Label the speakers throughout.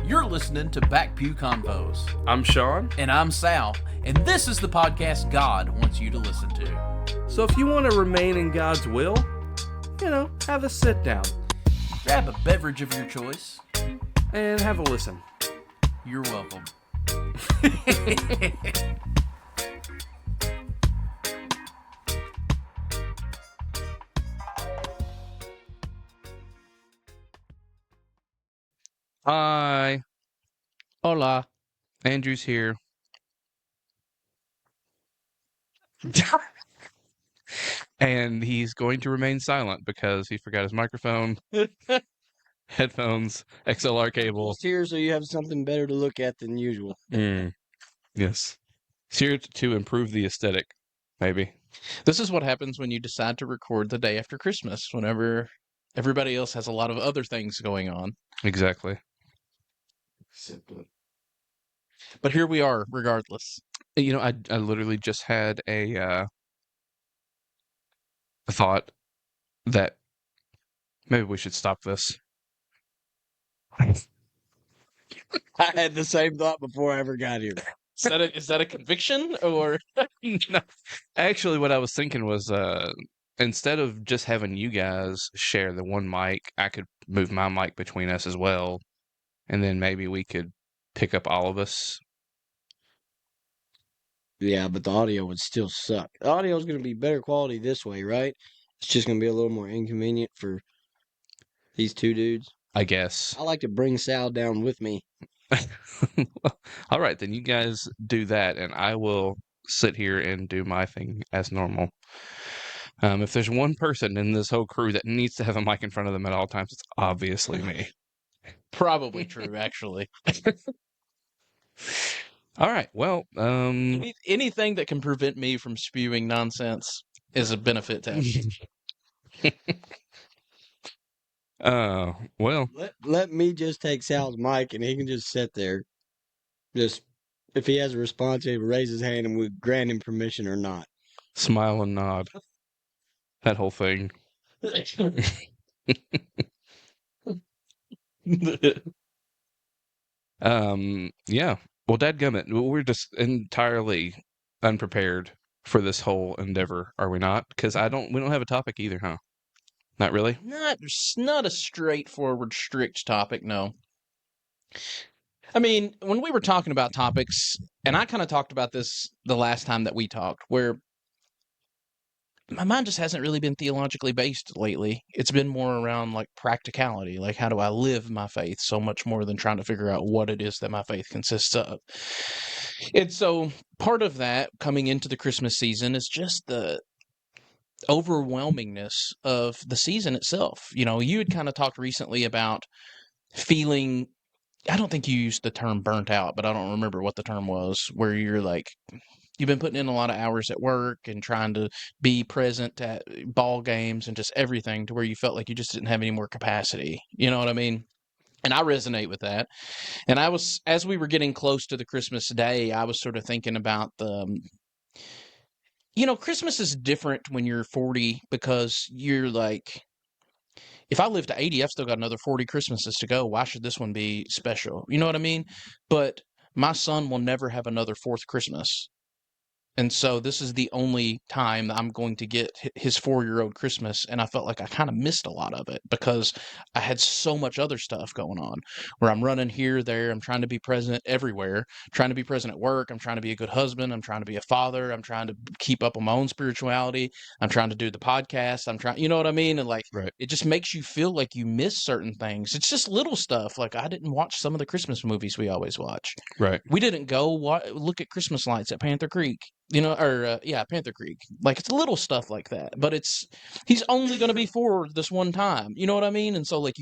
Speaker 1: You're listening to Back Pew Convos.
Speaker 2: I'm Sean.
Speaker 1: And I'm Sal. And this is the podcast God wants you to listen to.
Speaker 2: So if you want to remain in God's will, have a sit down.
Speaker 1: Grab a beverage of your choice.
Speaker 2: And have a listen.
Speaker 1: You're welcome.
Speaker 2: Hi.
Speaker 3: Hola.
Speaker 2: Andrew's here. And he's going to remain silent because he forgot his microphone, headphones, XLR cable.
Speaker 3: Just here so you have something better to look at than usual.
Speaker 2: Yes. It's here to improve the aesthetic, maybe.
Speaker 4: This is what happens when you decide to record the day after Christmas, whenever everybody else has a lot of other things going on.
Speaker 2: Exactly.
Speaker 3: Simply.
Speaker 4: But here we are, regardless.
Speaker 2: I literally just had a thought that maybe we should stop this.
Speaker 3: I had the same thought before I ever got here.
Speaker 4: Is that a conviction, or?
Speaker 2: No. Actually, what I was thinking was, instead of just having you guys share the one mic, I could move my mic between us as well, and then maybe we could pick up all of us.
Speaker 3: Yeah, but the audio would still suck. The audio is going to be better quality this way, right? It's just going to be a little more inconvenient for these two dudes.
Speaker 2: I guess.
Speaker 3: I like to bring Sal down with me.
Speaker 2: All right, then you guys do that, and I will sit here and do my thing as normal. If there's one person in this whole crew that needs to have a mic in front of them at all times, it's obviously me.
Speaker 4: Probably true, actually.
Speaker 2: All right, well,
Speaker 4: Anything that can prevent me from spewing nonsense is a benefit to have.
Speaker 2: Well,
Speaker 3: Let me just take Sal's mic and he can just sit there. Just if he has a response, he raise his hand and we grant him permission or not.
Speaker 2: smile and nod. That whole thing. Yeah. Well, dadgummit, we're just entirely unprepared for this whole endeavor, are we not? Because we don't have a topic either, huh? Not really?
Speaker 4: Not a straightforward, strict topic, no. I mean, when we were talking about topics, and I kind of talked about this the last time that we talked, where my mind just hasn't really been theologically based lately. It's been more around like practicality, like how do I live my faith, so much more than trying to figure out what it is that my faith consists of. And so part of that coming into the Christmas season is just the overwhelmingness of the season itself. You had kind of talked recently about feeling, I don't think you used the term burnt out, but I don't remember what the term was, where you're like, you've been putting in a lot of hours at work and trying to be present at ball games and just everything to where you felt like you just didn't have any more capacity. You know what I mean? And I resonate with that. And as we were getting close to the Christmas day, I was sort of thinking about Christmas is different when you're 40 because you're like, if I live to 80, I've still got another 40 Christmases to go. Why should this one be special? You know what I mean? But my son will never have another fourth Christmas. And so this is the only time that I'm going to get his 4-year-old Christmas. And I felt like I kind of missed a lot of it because I had so much other stuff going on where I'm running here, there. I'm trying to be present everywhere, trying to be present at work. I'm trying to be a good husband. I'm trying to be a father. I'm trying to keep up on my own spirituality. I'm trying to do the podcast. I'm trying, you know what I mean? And
Speaker 2: Right.
Speaker 4: It just makes you feel like you miss certain things. It's just little stuff. Like I didn't watch some of the Christmas movies we always watch.
Speaker 2: Right.
Speaker 4: We didn't go look at Christmas lights at Panther Creek. Panther Creek. Like, it's little stuff like that. But he's only going to be 4 this one time. You know what I mean? And so, like,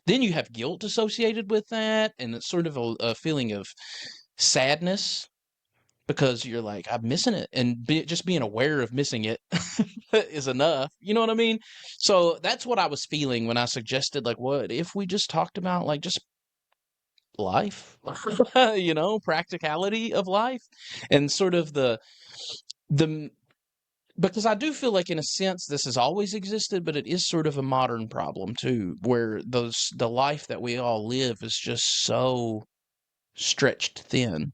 Speaker 4: then you have guilt associated with that. And it's sort of a feeling of sadness because you're like, I'm missing it. And just being aware of missing it is enough. You know what I mean? So that's what I was feeling when I suggested, like, what if we just talked about, like, just life, practicality of life, and sort of the because I do feel like, in a sense, this has always existed, but it is sort of a modern problem too, where the life that we all live is just so stretched thin.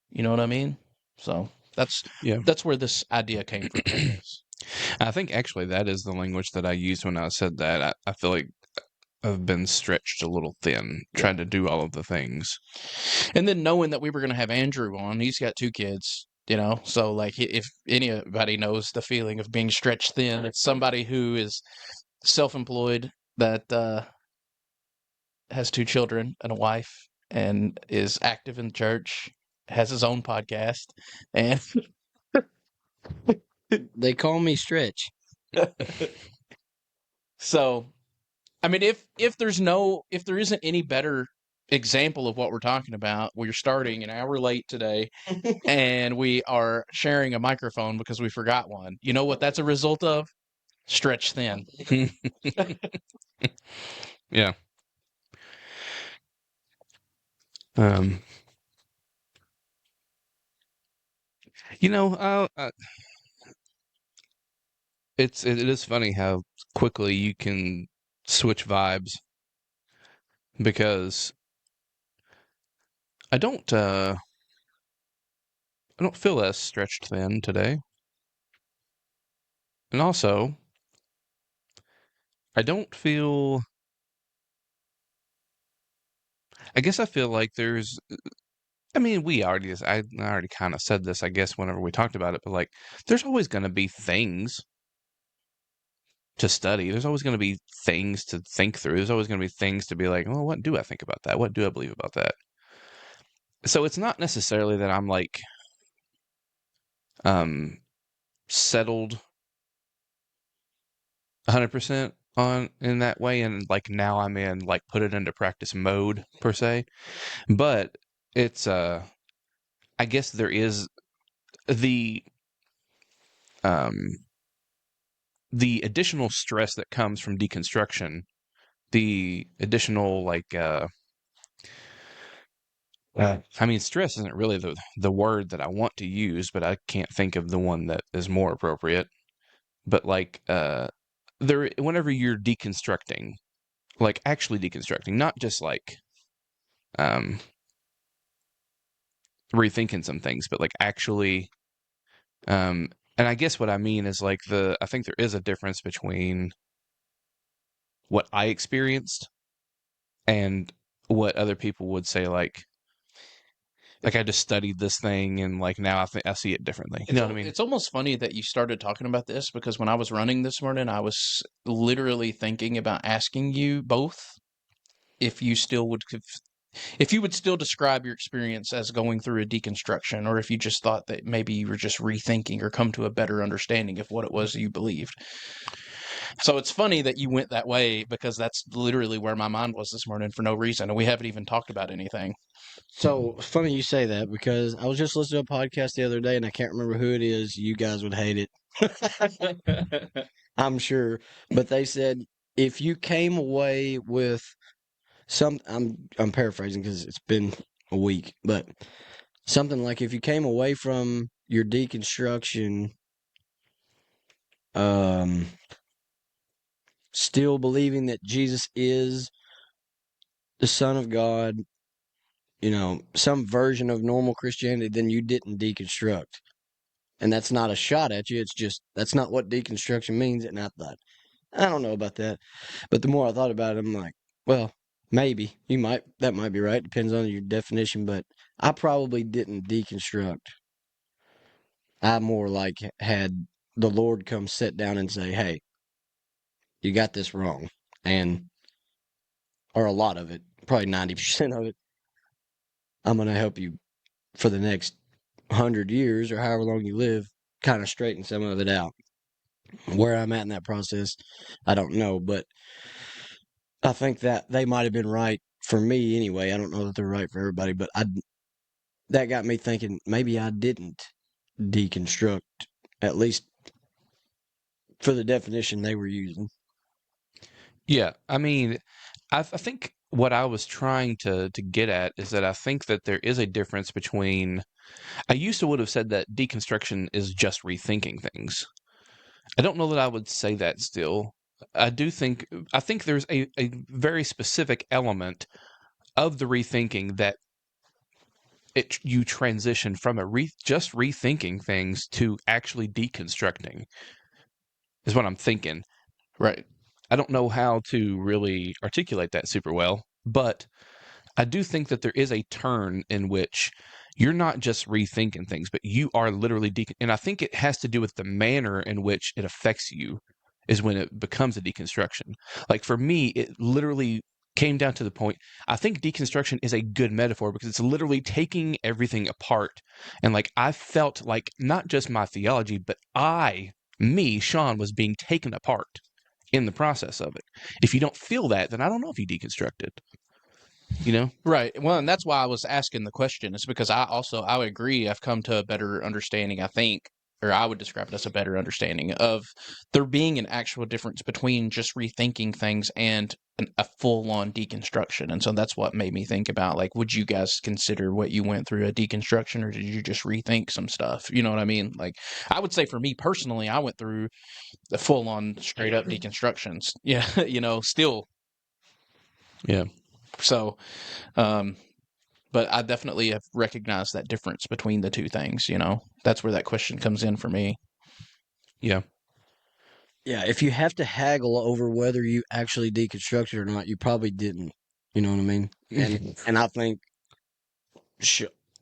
Speaker 4: You know what I mean? So that's
Speaker 2: Yeah.
Speaker 4: where this idea came from, I guess.
Speaker 2: I think actually that is the language that I used when I said that. I feel like I've been stretched a little thin, trying to do all of the things.
Speaker 4: And then knowing that we were going to have Andrew on, he's got 2 kids, so like if anybody knows the feeling of being stretched thin, it's somebody who is self-employed that has 2 children and a wife and is active in church, has his own podcast, and
Speaker 3: They call me Stretch.
Speaker 4: so I mean, if there isn't any better example of what we're talking about, we're starting an hour late today, and we are sharing a microphone because we forgot one. You know what that's a result of? Stretch thin.
Speaker 2: Yeah. You know, it is funny how quickly you can switch vibes, because I don't feel as stretched thin today. And also, I don't feel, I guess I feel like there's, I mean, I already kind of said this, I guess, whenever we talked about it, but like, there's always going to be things to study. There's always going to be things to think through. There's always going to be things to be like, well, what do I think about that? What do I believe about that? So it's not necessarily that I'm like, settled 100% on in that way, and like now I'm in like put it into practice mode per se. But it's I guess there is the um the additional stress that comes from deconstruction, the additional like I mean, stress isn't really the word that I want to use, but I can't think of the one that is more appropriate. But like there, whenever you're deconstructing, like actually deconstructing, not just like um rethinking some things, but like actually and I guess what I mean is like I think there is a difference between what I experienced and what other people would say like I just studied this thing and like now I see it differently. You know what I mean?
Speaker 4: It's almost funny that you started talking about this, because when I was running this morning, I was literally thinking about asking you both if you still would if you would still describe your experience as going through a deconstruction, or if you just thought that maybe you were just rethinking or come to a better understanding of what it was you believed. So it's funny that you went that way, because that's literally where my mind was this morning for no reason, and we haven't even talked about anything.
Speaker 3: So funny you say that, because I was just listening to a podcast the other day, and I can't remember who it is. You guys would hate it. I'm sure. But they said if you came away with I'm paraphrasing because it's been a week, but something like if you came away from your deconstruction still believing that Jesus is the Son of God, some version of normal Christianity, then you didn't deconstruct. And that's not a shot at you. It's just, that's not what deconstruction means. And I thought, I don't know about that. But the more I thought about it, I'm like, well, maybe that might be right. Depends on your definition. But I probably didn't deconstruct. I more like had the Lord come sit down and say, hey, you got this wrong. Or a lot of it, probably 90% of it. I'm going to help you for the next 100 years or however long you live, kind of straighten some of it out. Where I'm at in that process, I don't know, but I think that they might have been right for me anyway. I don't know that they're right for everybody, but that got me thinking maybe I didn't deconstruct, at least for the definition they were using.
Speaker 2: Yeah, I mean, I think what I was trying to get at is that I think that there is a difference between. I used to would have said that deconstruction is just rethinking things. I don't know that I would say that still. I think there's a very specific element of the rethinking that you transition from just rethinking things to actually deconstructing is what I'm thinking.
Speaker 4: Right.
Speaker 2: I don't know how to really articulate that super well, but I do think that there is a turn in which you're not just rethinking things, but you are literally and I think it has to do with the manner in which it affects you is when it becomes a deconstruction. Like for me, it literally came down to the point. I think deconstruction is a good metaphor because it's literally taking everything apart. And like I felt like not just my theology, but Sean, was being taken apart in the process of it. If you don't feel that, then I don't know if you deconstructed. You know?
Speaker 4: Right. Well, and that's why I was asking the question. It's because I would agree. I've come to a better understanding, I think, or I would describe it as a better understanding of there being an actual difference between just rethinking things and a full-on deconstruction. And so that's what made me think about, like, would you guys consider what you went through a deconstruction, or did you just rethink some stuff? You know what I mean? Like, I would say for me personally, I went through the full-on straight-up deconstructions. Yeah, still.
Speaker 2: Yeah.
Speaker 4: So, but I definitely have recognized that difference between the two things, That's where that question comes in for me.
Speaker 2: Yeah.
Speaker 3: Yeah, if you have to haggle over whether you actually deconstructed or not, you probably didn't. You know what I mean? And I think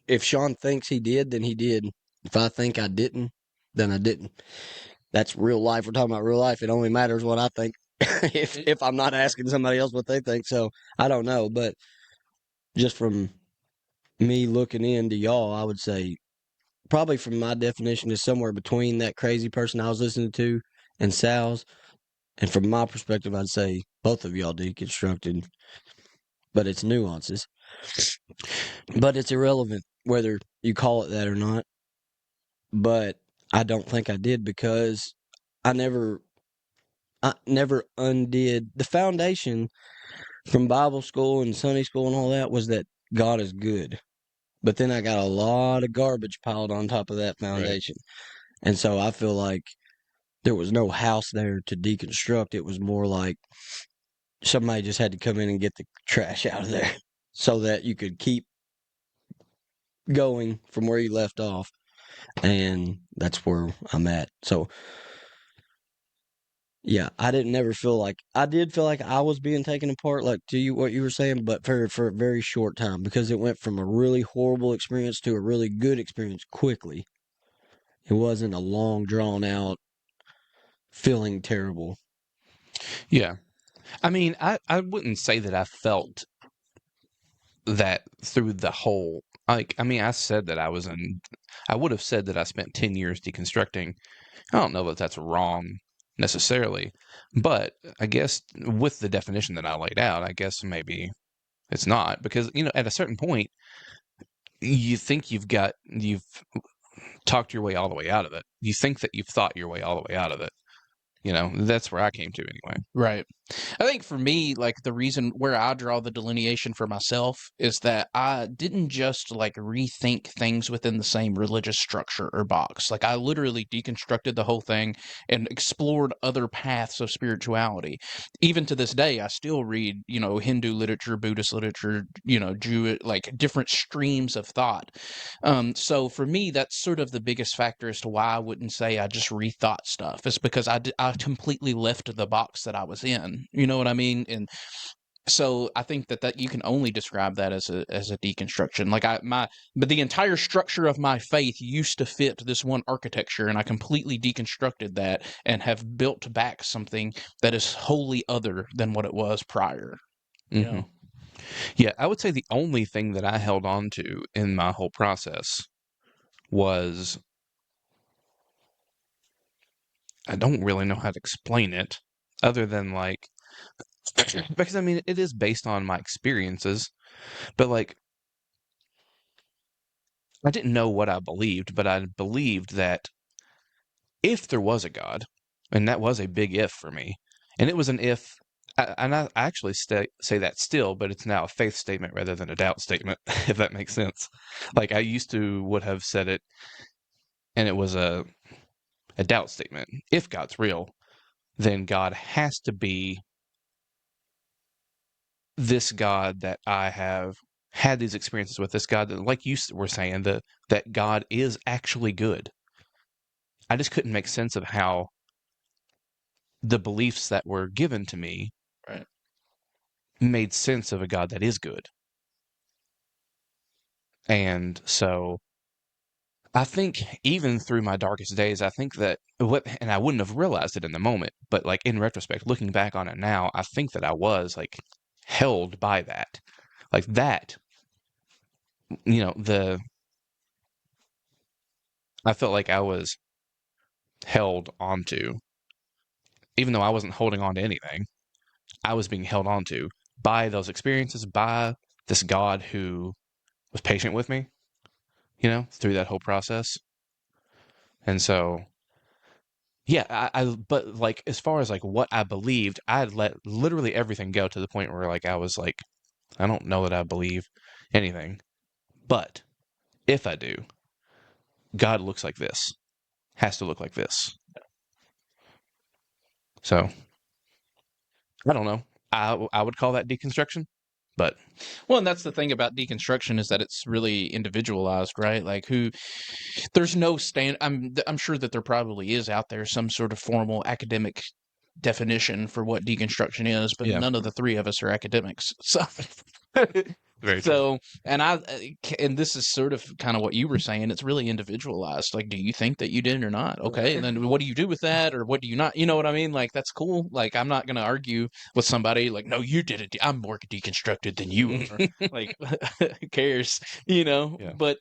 Speaker 3: if Sean thinks he did, then he did. If I think I didn't, then I didn't. That's real life. We're talking about real life. It only matters what I think if I'm not asking somebody else what they think. So I don't know, but just from me looking into y'all, I would say probably from my definition is somewhere between that crazy person I was listening to and Sal's. And from my perspective, I'd say both of y'all deconstructed, but it's nuances. But it's irrelevant whether you call it that or not. But I don't think I did because I never undid the foundation from Bible school and Sunday school and all that was that God is good. But then I got a lot of garbage piled on top of that foundation. Right. And so I feel like there was no house there to deconstruct. It was more like somebody just had to come in and get the trash out of there so that you could keep going from where you left off. And that's where I'm at. So, yeah, I did feel like I was being taken apart, like to you, what you were saying, but for a very short time because it went from a really horrible experience to a really good experience quickly. It wasn't a long, drawn out, feeling terrible.
Speaker 2: Yeah. I mean, I wouldn't say that I felt that through the whole, I said that I would have said that I spent 10 years deconstructing. I don't know that that's wrong necessarily, but I guess with the definition that I laid out, I guess maybe it's not because, at a certain point, you think you've talked your way all the way out of it. You think that you've thought your way all the way out of it. That's where I came to anyway.
Speaker 4: Right. I think for me, like the reason where I draw the delineation for myself is that I didn't just like rethink things within the same religious structure or box. Like I literally deconstructed the whole thing and explored other paths of spirituality. Even to this day, I still read, Hindu literature, Buddhist literature, Jewish, like different streams of thought. So for me, that's sort of the biggest factor as to why I wouldn't say I just rethought stuff. It's because I completely left the box that I was in. You know what I mean? And so I think that you can only describe that as a deconstruction. Like but the entire structure of my faith used to fit this one architecture, and I completely deconstructed that and have built back something that is wholly other than what it was prior.
Speaker 2: Mm-hmm. Yeah, I would say the only thing that I held on to in my whole process was, I don't really know how to explain it other than like, because it is based on my experiences, but like, I didn't know what I believed, but I believed that if there was a God, and that was a big if for me, and it was an if I actually say that still, but it's now a faith statement rather than a doubt statement, if that makes sense. Like I used to would have said it, and it was a doubt statement. If God's real, then God has to be this God that I have had these experiences with, this God that, like you were saying, that God is actually good. I just couldn't make sense of how the beliefs that were given to me
Speaker 4: Right.
Speaker 2: made sense of a God that is good. And so I think even through my darkest days, I think that and I wouldn't have realized it in the moment, but like in retrospect, looking back on it now, I think that I was like held by that. Like that, I felt like I was held onto, even though I wasn't holding on to anything, I was being held onto by those experiences, by this God who was patient with me, through that whole process. And so, yeah, but like, as far as like what I believed, I had let literally everything go to the point where like, I was like, I don't know that I believe anything, but if I do, God looks like this, has to look like this. So, I don't know. I would call that deconstruction, but
Speaker 4: Well, and that's the thing about deconstruction is that it's really individualized, right? Like there's no I'm sure that there probably is out there some sort of formal academic definition for what deconstruction is, but
Speaker 2: yeah,
Speaker 4: none of the three of us are academics. So
Speaker 2: very true.
Speaker 4: so and this is sort of kind of what you were saying, it's really individualized. Like, do you think that you did or not? Okay, and then what do you do with that, or what do you not? You know what I mean? Like, that's cool. Like, I'm not going to argue with somebody like, no, you did it, I'm more deconstructed than you are. Like, who cares,
Speaker 2: Yeah.
Speaker 4: but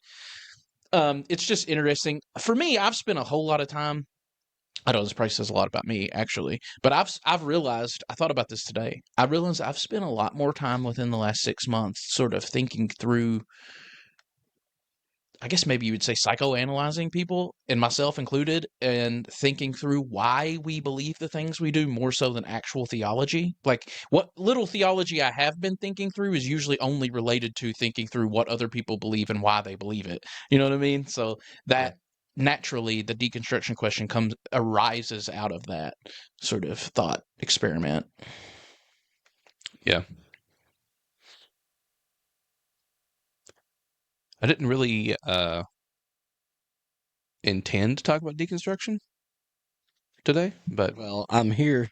Speaker 4: it's just interesting for me. I've spent a whole lot of time, I know this probably says a lot about me, actually, but I've realized, I thought about this today. I realized I've spent a lot more time within the last 6 months sort of thinking through, I guess maybe you would say psychoanalyzing people, and myself included, and thinking through why we believe the things we do more so than actual theology. Like, what little theology I have been thinking through is usually only related to thinking through what other people believe and why they believe it. You know what I mean? So that naturally the deconstruction question arises out of that sort of thought experiment.
Speaker 2: Yeah. I didn't really intend to talk about deconstruction today, but
Speaker 3: Well, I'm here.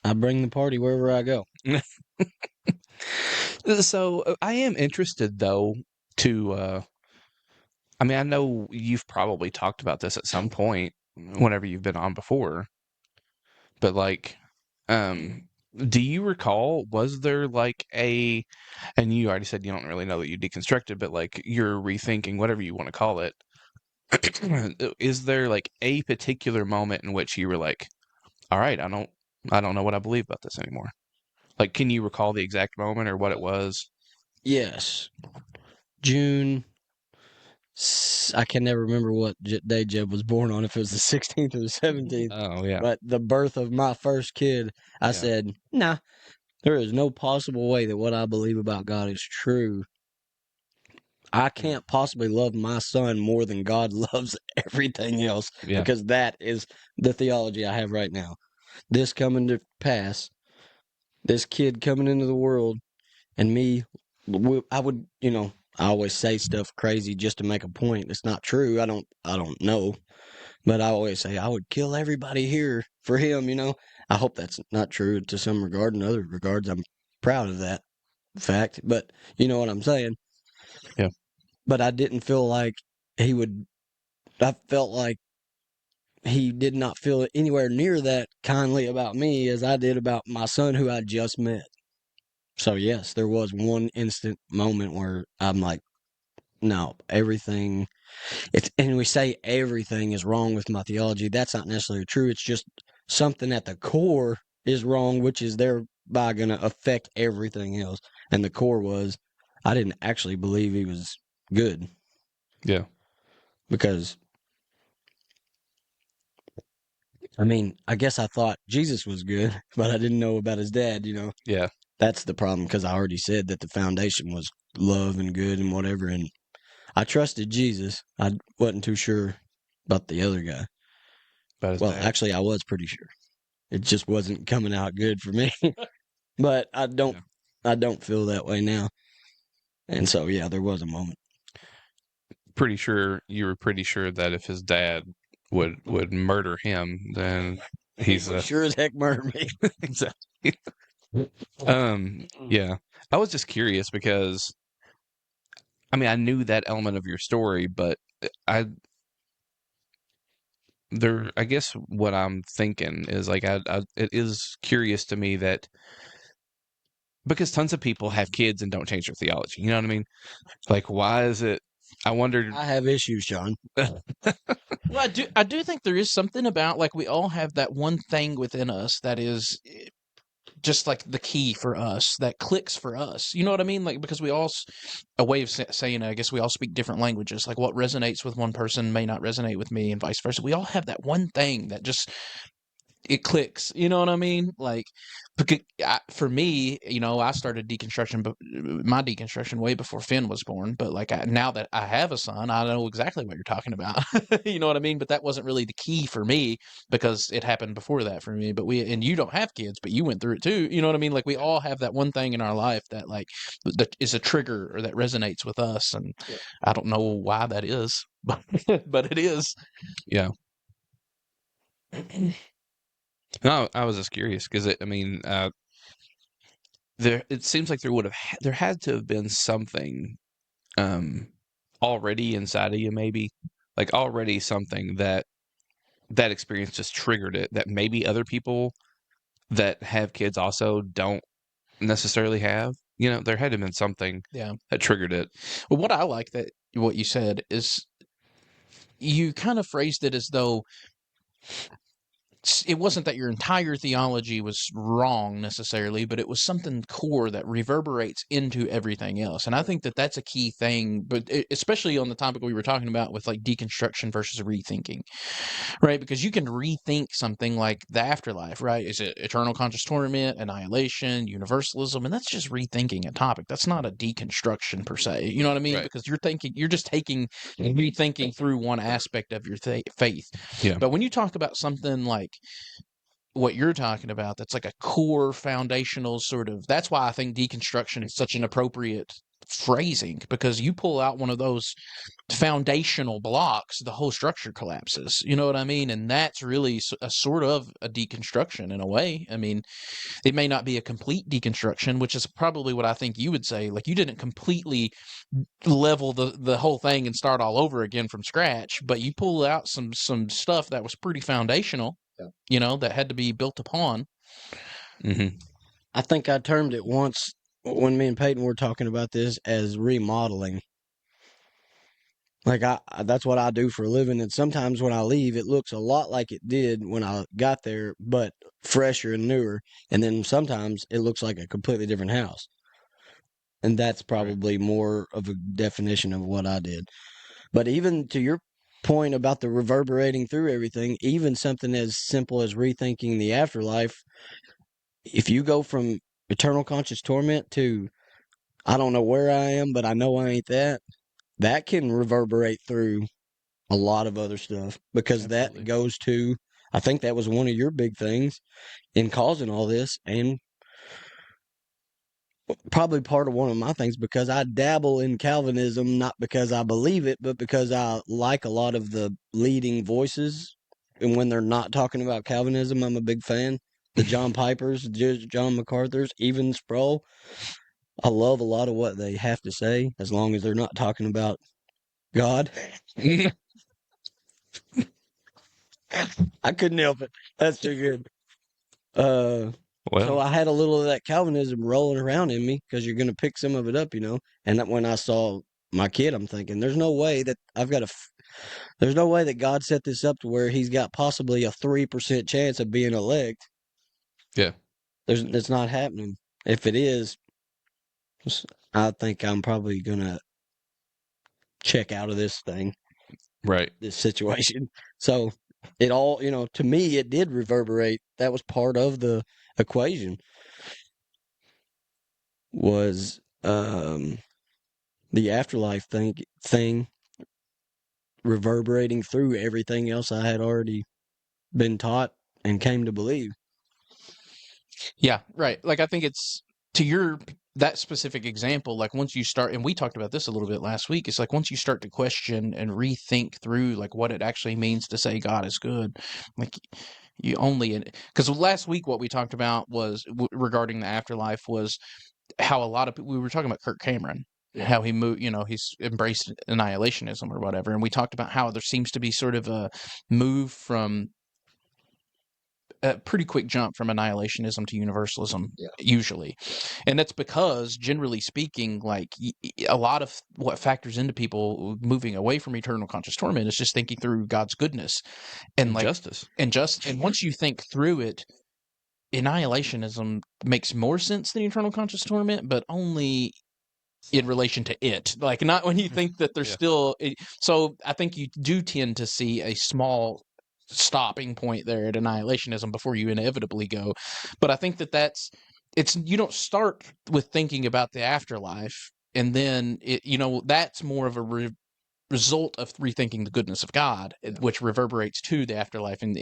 Speaker 3: I bring the party wherever I go.
Speaker 2: so I am interested though to I mean, I know you've probably talked about this at some point whenever you've been on before, but like do you recall, was there like and you already said you don't really know that you deconstructed, but like you're rethinking, whatever you want to call it, is there like a particular moment in which you were like, all right, I don't know what I believe about this anymore? Like, can you recall the exact moment or what it was?
Speaker 3: Yes. June. I can never remember what day Jeb was born on, if it was the 16th or the 17th.
Speaker 2: Oh yeah.
Speaker 3: But the birth of my first kid, I
Speaker 2: Yeah.
Speaker 3: said, nah, there is no possible way that what I believe about God is true. I can't possibly love my son more than God loves everything else,
Speaker 2: Yeah.
Speaker 3: because that is the theology I have right now. This coming to pass, this kid coming into the world, and me, I would, I always say stuff crazy just to make a point. It's not true. I don't know, but I always say I would kill everybody here for him. I hope that's not true to some regard. In other regards, I'm proud of that fact. But you know what I'm saying.
Speaker 2: Yeah.
Speaker 3: But I didn't feel like he would. I felt like he did not feel anywhere near that kindly about me as I did about my son, who I just met. So yes, there was one instant moment where I'm like, no, everything. And we say everything is wrong with my theology. That's not necessarily true. It's just something at the core is wrong, which is thereby going to affect everything else. And the core was, I didn't actually believe he was good,
Speaker 2: Yeah.
Speaker 3: because I mean, I guess I thought Jesus was good, but I didn't know about his dad,
Speaker 2: Yeah.
Speaker 3: That's the problem, because I already said that the foundation was love and good and whatever, and I trusted Jesus. I wasn't too sure about the other guy.
Speaker 2: About his
Speaker 3: Well,
Speaker 2: dad.
Speaker 3: actually, I was pretty sure. It just wasn't coming out good for me. But I don't feel that way now. And so, yeah, there was a moment.
Speaker 2: You were pretty sure that if his dad would murder him, then he's
Speaker 3: He would sure as heck murder me.
Speaker 2: exactly. Yeah. I was just curious because I mean I knew that element of your story, but I guess what I'm thinking is like it is curious to me that because tons of people have kids and don't change their theology. You know what I mean? Like why is it I wondered
Speaker 3: I have issues, Sean.
Speaker 4: Well, I do think there is something about like we all have that one thing within us that is just like the key for us that clicks for us. You know what I mean? Like because we all a way of saying it, I guess we all speak different languages. Like what resonates with one person may not resonate with me, and vice versa. We all have that one thing that just it clicks. You know what I mean? Like, because for me, I started deconstruction, but my deconstruction way before Finn was born. But like now that I have a son, I know exactly what you're talking about. You know what I mean? But that wasn't really the key for me because it happened before that for me. But and you don't have kids, but you went through it too. You know what I mean? Like we all have that one thing in our life that like that is a trigger or that resonates with us, and I don't know why that is, but it is.
Speaker 2: yeah. No, I was just curious because I mean, it seems like there had to have been something already inside of you, maybe like already something that experience just triggered it. That maybe other people that have kids also don't necessarily have. There had to have been something that triggered it.
Speaker 4: Well, what I like that what you said is you kind of phrased it as though it wasn't that your entire theology was wrong necessarily, but it was something core that reverberates into everything else. And I think that that's a key thing, but especially on the topic we were talking about with like deconstruction versus rethinking, right? Because you can rethink something like the afterlife, right? Is it eternal conscious torment, annihilation, universalism? And that's just rethinking a topic. That's not a deconstruction per se. You know what I mean?
Speaker 2: Right.
Speaker 4: Because you're just rethinking through one aspect of your faith.
Speaker 2: Yeah.
Speaker 4: But when you talk about something like what you're talking about, that's like a core foundational sort of, that's why I think deconstruction is such an appropriate phrasing, because you pull out one of those foundational blocks, the whole structure collapses. You know what I mean? And that's really a sort of a deconstruction in a way. I mean, it may not be a complete deconstruction, which is probably what I think you would say. Like you didn't completely level the whole thing and start all over again from scratch, but you pull out some stuff that was pretty foundational, that had to be built upon.
Speaker 2: Mm-hmm.
Speaker 3: I think I termed it once when me and Peyton were talking about this as remodeling. Like that's what I do for a living, and sometimes when I leave, it looks a lot like it did when I got there, but fresher and newer. And then sometimes it looks like a completely different house, and that's probably more of a definition of what I did. But even to your point about the reverberating through everything, even something as simple as rethinking the afterlife, if you go from eternal conscious torment to I don't know where I am, but I know I ain't that can reverberate through a lot of other stuff, because
Speaker 4: Absolutely.
Speaker 3: that goes to, I think that was one of your big things in causing all this, and probably part of one of my things, because I dabble in Calvinism, not because I believe it, but because I like a lot of the leading voices. And when they're not talking about Calvinism, I'm a big fan. The John Pipers, John MacArthur's, even Sproul. I love a lot of what they have to say, as long as they're not talking about God. I couldn't help it. That's too good. So
Speaker 2: Well,
Speaker 3: I had a little of that Calvinism rolling around in me, because you're going to pick some of it up, And that when I saw my kid, I'm thinking, there's no way that there's no way that God set this up to where he's got possibly a 3% chance of being elect.
Speaker 2: yeah.
Speaker 3: It's not happening. If it is, I think I'm probably going to check out of this thing.
Speaker 2: Right.
Speaker 3: This situation. So it all, to me, it did reverberate. That was part of the equation, was the afterlife thing reverberating through everything else I had already been taught and came to believe.
Speaker 4: Yeah, right. Like I think it's to that specific example, like once you start, and we talked about this a little bit last week, it's like once you start to question and rethink through like what it actually means to say God is good, like you only, because last week what we talked about was regarding the afterlife was how a lot of we were talking about Kirk Cameron, how he moved, he's embraced annihilationism or whatever, and we talked about how there seems to be sort of a move from a pretty quick jump from annihilationism to universalism, usually. And that's because, generally speaking, like a lot of what factors into people moving away from eternal conscious torment is just thinking through God's goodness and like
Speaker 2: Justice.
Speaker 4: and once you think through it, annihilationism makes more sense than eternal conscious torment, but only in relation to it, like not when you think that there's still. So I think you do tend to see a small stopping point there at annihilationism before you inevitably go. But I think it's you don't start with thinking about the afterlife and then that's more of a result of rethinking the goodness of God, which reverberates to the afterlife. And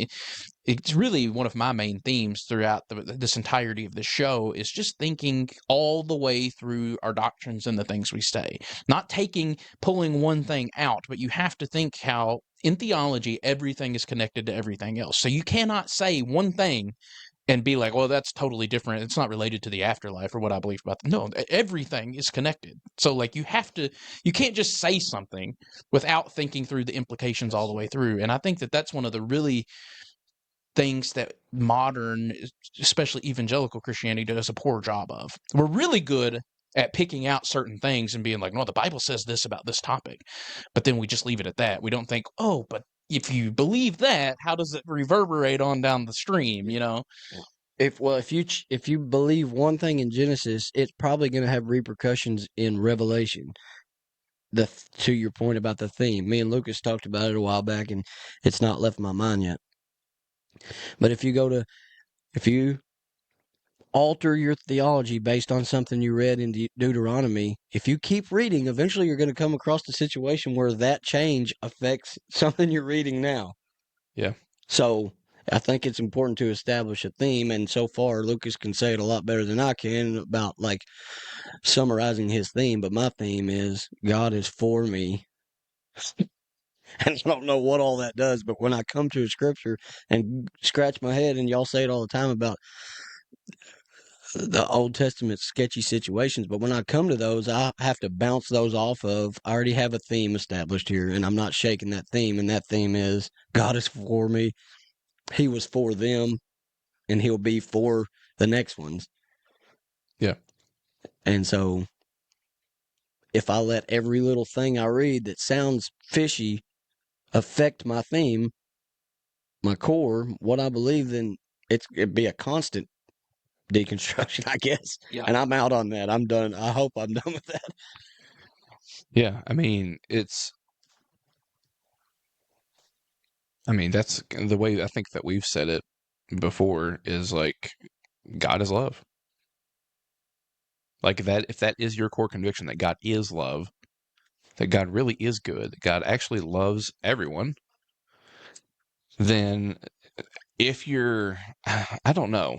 Speaker 4: it's really one of my main themes throughout this entirety of the show is just thinking all the way through our doctrines and the things we say, not pulling one thing out, but you have to think how in theology everything is connected to everything else. So you cannot say one thing and be like, well, that's totally different. It's not related to the afterlife or what I believe about them. No, everything is connected. So like you can't just say something without thinking through the implications all the way through. And I think that that's one of the really things that modern, especially evangelical Christianity does a poor job of. We're really good at picking out certain things and being like, no, the Bible says this about this topic. But then we just leave it at that. We don't think, oh, but if you believe that, how does it reverberate on down the stream,
Speaker 3: If you believe one thing in Genesis, it's probably going to have repercussions in Revelation. To your point about the theme, me and Lucas talked about it a while back, and it's not left my mind yet. But if you alter your theology based on something you read in Deuteronomy, if you keep reading, eventually you're going to come across the situation where that change affects something you're reading now.
Speaker 2: Yeah.
Speaker 3: So I think it's important to establish a theme, and so far Lucas can say it a lot better than I can about like summarizing his theme, but my theme is God is for me. And I don't know what all that does, but when I come to a scripture and scratch my head, and y'all say it all the time about the Old Testament sketchy situations, but when I come to those, I have to bounce those off of. I already have a theme established here, and I'm not shaking that theme, and that theme is God is for me. He was for them, and he'll be for the next ones.
Speaker 2: Yeah.
Speaker 3: And so if I let every little thing I read that sounds fishy affect my theme, my core, what I believe, then it'd be a constant deconstruction, I guess.
Speaker 4: Yeah.
Speaker 3: And I'm out on that. I'm done. I hope I'm done with that.
Speaker 2: Yeah. I mean, that's the way I think that we've said it before is like God is love. Like that, if that is your core conviction that God is love, that God really is good, that God actually loves everyone, then if you're, I don't know,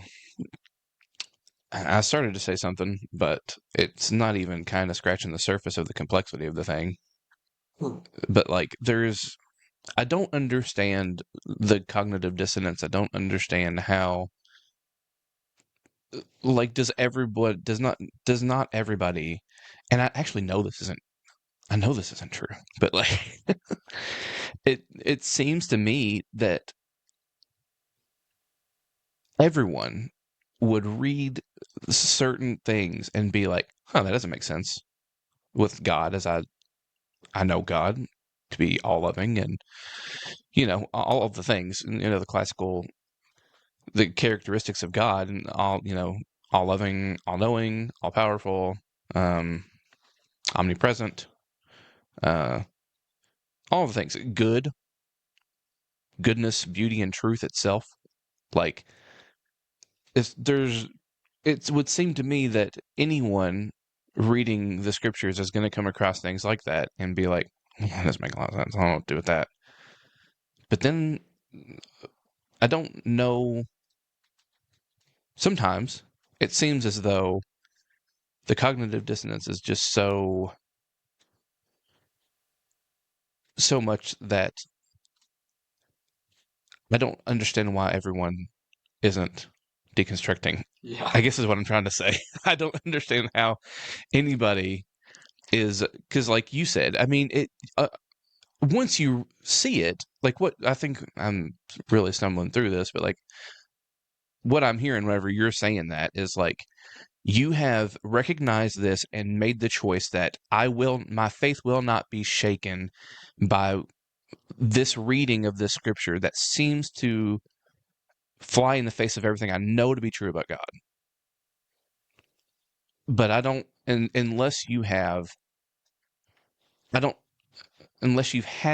Speaker 2: I started to say something, but it's not even kind of scratching the surface of the complexity of the thing. But like, I don't understand the cognitive dissonance. I don't understand how, like, does not everybody, and I actually know this isn't true, but like, it seems to me that everyone would read certain things and be like, "Huh, that doesn't make sense." With God, as I know God to be all loving and all of the things, the characteristics of God and all loving, all knowing, all powerful, omnipresent, all of the things, good. goodness, beauty, and truth itself. Like, it would seem to me that anyone reading the scriptures is going to come across things like that and be like, that doesn't make a lot of sense. I don't know what to do with that. But then I don't know. Sometimes it seems as though the cognitive dissonance is just so much that I don't understand why everyone isn't deconstructing.
Speaker 3: Yeah.
Speaker 2: I guess is what I'm trying to say. I don't understand how anybody is, because like you said, I mean, it once you see it, like what I think I'm really stumbling through this, but like what I'm hearing whenever you're saying that is like you have recognized this and made the choice that my faith will not be shaken by this reading of this scripture that seems to fly in the face of everything I know to be true about God. But I don't, unless you've had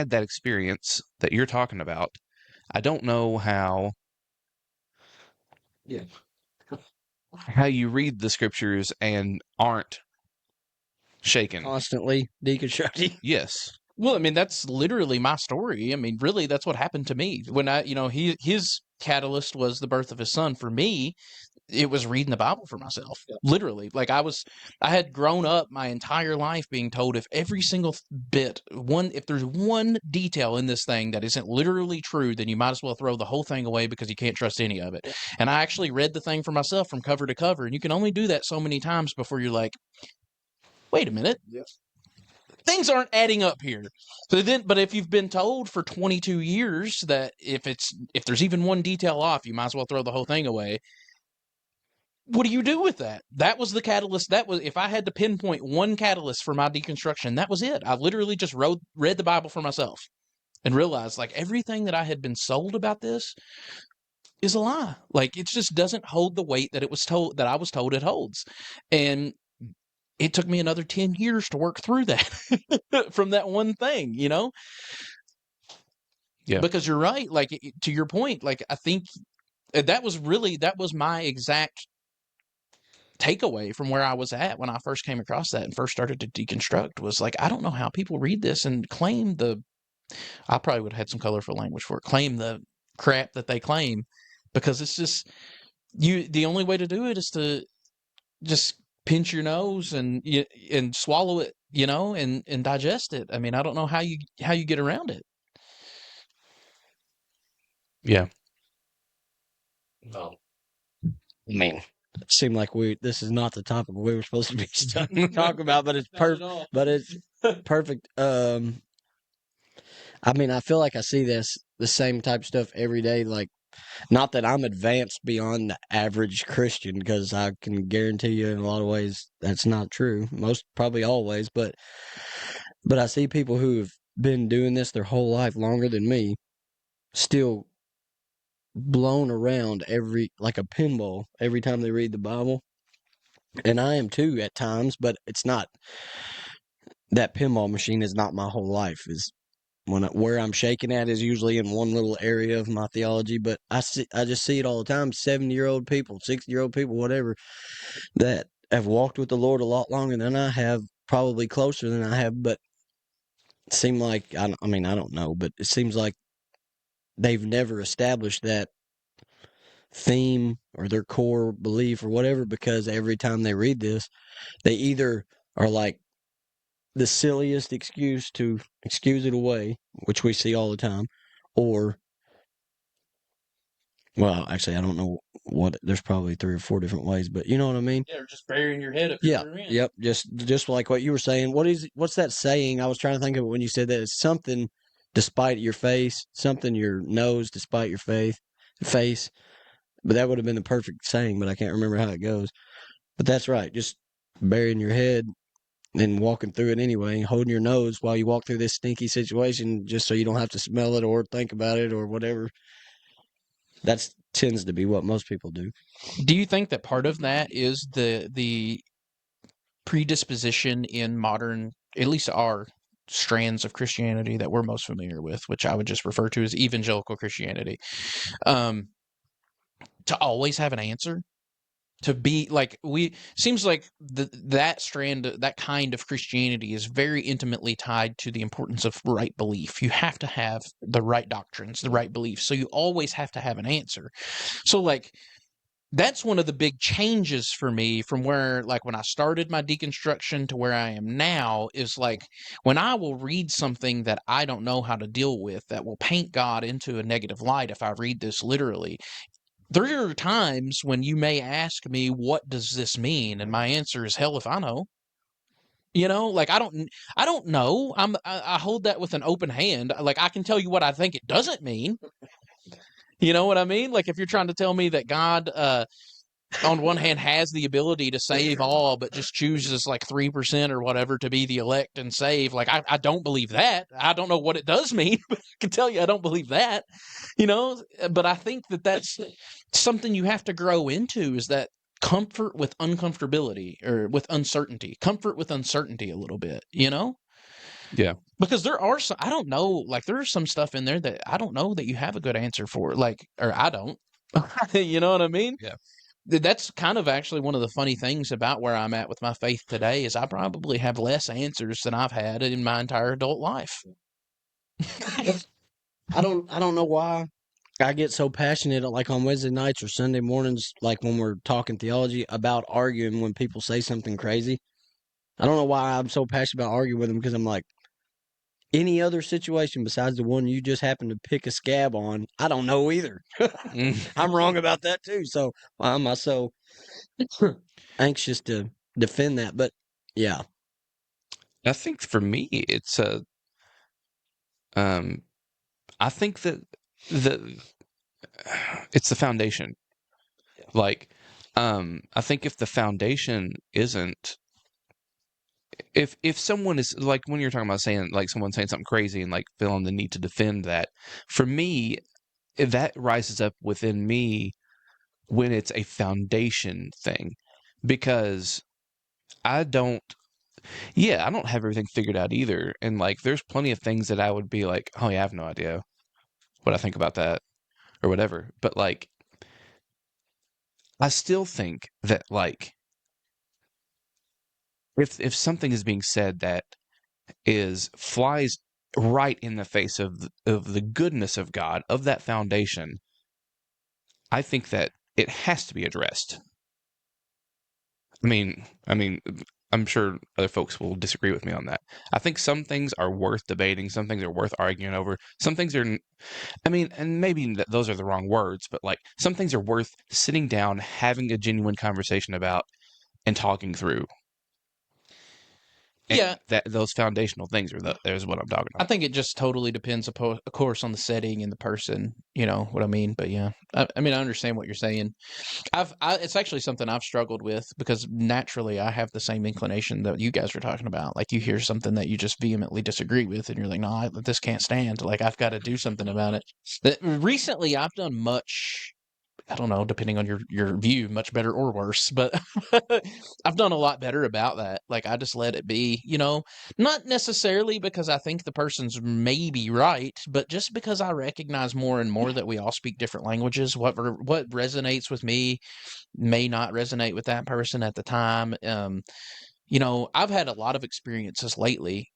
Speaker 2: that experience that you're talking about, I don't know how you read the scriptures and aren't shaken.
Speaker 3: Constantly deconstructing.
Speaker 2: Yes.
Speaker 4: Well, I mean, that's literally my story. I mean, really, that's what happened to me. When his catalyst was the birth of his son. For me, it was reading the Bible for myself. Yeah. Literally. Like I had grown up my entire life being told if every single bit, if there's one detail in this thing that isn't literally true, then you might as well throw the whole thing away because you can't trust any of it. And I actually read the thing for myself from cover to cover. And you can only do that so many times before you're like, wait a minute. Yes. Things aren't adding up here. But if you've been told for 22 years that if there's even one detail off, you might as well throw the whole thing away. What do you do with that? That was the catalyst. If I had to pinpoint one catalyst for my deconstruction, that was it. I literally just read the Bible for myself and realized like everything that I had been sold about this is a lie. Like it just doesn't hold the weight that I was told it holds. And it took me another 10 years to work through that from that one thing, Yeah. Because you're right. Like to your point, like I think that was my exact takeaway from where I was at when I first came across that and first started to deconstruct was like, I don't know how people read this and claim I probably would have had some colorful language for it, claim the crap that they claim, because it's just, the only way to do it is to just pinch your nose and swallow it, and digest it. I mean, I don't know how you get around it.
Speaker 2: Yeah.
Speaker 3: Well, I mean, it seemed like this is not the topic we were supposed to be talking about, but it's perfect. But it's perfect. I mean, I feel like I see the same type of stuff every day. Like, not that I'm advanced beyond the average Christian, because I can guarantee you in a lot of ways that's not true. Probably always, but I see people who have been doing this their whole life, longer than me, still blown around like a pinball every time they read the Bible. And I am too at times, but it's not, that pinball machine is not my whole life. Is where I'm shaking at is usually in one little area of my theology, but I just see it all the time. 70-year-old people, 60-year-old people, whatever, that have walked with the Lord a lot longer than I have, probably closer than I have, but it seems like, I don't know, but it seems like they've never established that theme or their core belief or whatever, because every time they read this, they either are like the silliest excuse to excuse it away, which we see all the time, or, well, actually, I don't know there's probably 3 or 4 different ways, but you know what I mean?
Speaker 4: Yeah, just burying your head up.
Speaker 3: Yeah, yep, just like what you were saying. What's that saying? I was trying to think of it when you said that. It's something despite your face, something your nose despite your face. But that would have been the perfect saying, but I can't remember how it goes. But that's right, just burying your head and walking through it anyway, holding your nose while you walk through this stinky situation, just so you don't have to smell it or think about it or whatever. That tends to be what most people do.
Speaker 4: Do you think that part of that is the predisposition in modern, at least our strands of Christianity that we're most familiar with, which I would just refer to as evangelical Christianity, to always have an answer, to be like, seems like that strand, that kind of Christianity is very intimately tied to the importance of right belief. You have to have the right doctrines, the right beliefs, so you always have to have an answer. So like, that's one of the big changes for me from where, like, when I started my deconstruction to where I am now, is like, when I will read something that I don't know how to deal with, that will paint God into a negative light if I read this literally, there are times when you may ask me, what does this mean? And my answer is, hell if I know. You know, like, I don't know. I hold that with an open hand. Like, I can tell you what I think it doesn't mean. You know what I mean? Like, if you're trying to tell me that God, on one hand, has the ability to save all, but just chooses like 3% or whatever to be the elect and save, like, I don't believe that. I don't know what it does mean, but I can tell you I don't believe that. You know, but I think that that's something you have to grow into, is that comfort with uncomfortability, or with uncertainty, comfort with uncertainty a little bit, you know?
Speaker 2: Yeah.
Speaker 4: Because there are some, I don't know, like, there's some stuff in there that I don't know that you have a good answer for, like, or I don't. You know what I mean?
Speaker 2: Yeah.
Speaker 4: That's kind of actually one of the funny things about where I'm at with my faith today, is I probably have less answers than I've had in my entire adult life.
Speaker 3: I don't know why I get so passionate, like on Wednesday nights or Sunday mornings, like when we're talking theology, about arguing when people say something crazy. I don't know why I'm so passionate about arguing with them, because I'm like, any other situation besides the one you just happened to pick a scab on, I don't know either. I'm wrong about that too. So why am I so anxious to defend that? But yeah,
Speaker 2: I think for me, it's I think that the it's the foundation. Like, I think if the foundation isn't, if someone is, like, when you're talking about saying, like, someone saying something crazy and like feeling the need to defend that, for me, that rises up within me when it's a foundation thing, because I don't, I don't have everything figured out either. And like, there's plenty of things that I would be like, oh yeah, I have no idea what I think about that or whatever. But like, I still think that, like, if something is being said that flies right in the face of the goodness of God, of that foundation, I think that it has to be addressed. I mean, I'm sure other folks will disagree with me on that. I think some things are worth debating, some things are worth arguing over, some things are, I mean, and maybe those are the wrong words, but like, some things are worth sitting down, having a genuine conversation about, and talking through. And
Speaker 4: Yeah,
Speaker 2: that those foundational things are there's what I'm talking
Speaker 4: I
Speaker 2: about.
Speaker 4: think it just totally depends, of course, on the setting and the person. You know what I mean? But yeah, I mean, I understand what you're saying. It's actually something I've struggled with, because naturally I have the same inclination that you guys were talking about. Like, you hear something that you just vehemently disagree with, and you're like, no, this can't stand. Like, I've got to do something about it. But recently, I've done much. I don't know, depending on your view, much better or worse, but I've done a lot better about that. Like, I just let it be, you know, not necessarily because I think the person's maybe right, but just because I recognize more and more that we all speak different languages. What resonates with me may not resonate with that person at the time. You know, I've had a lot of experiences lately,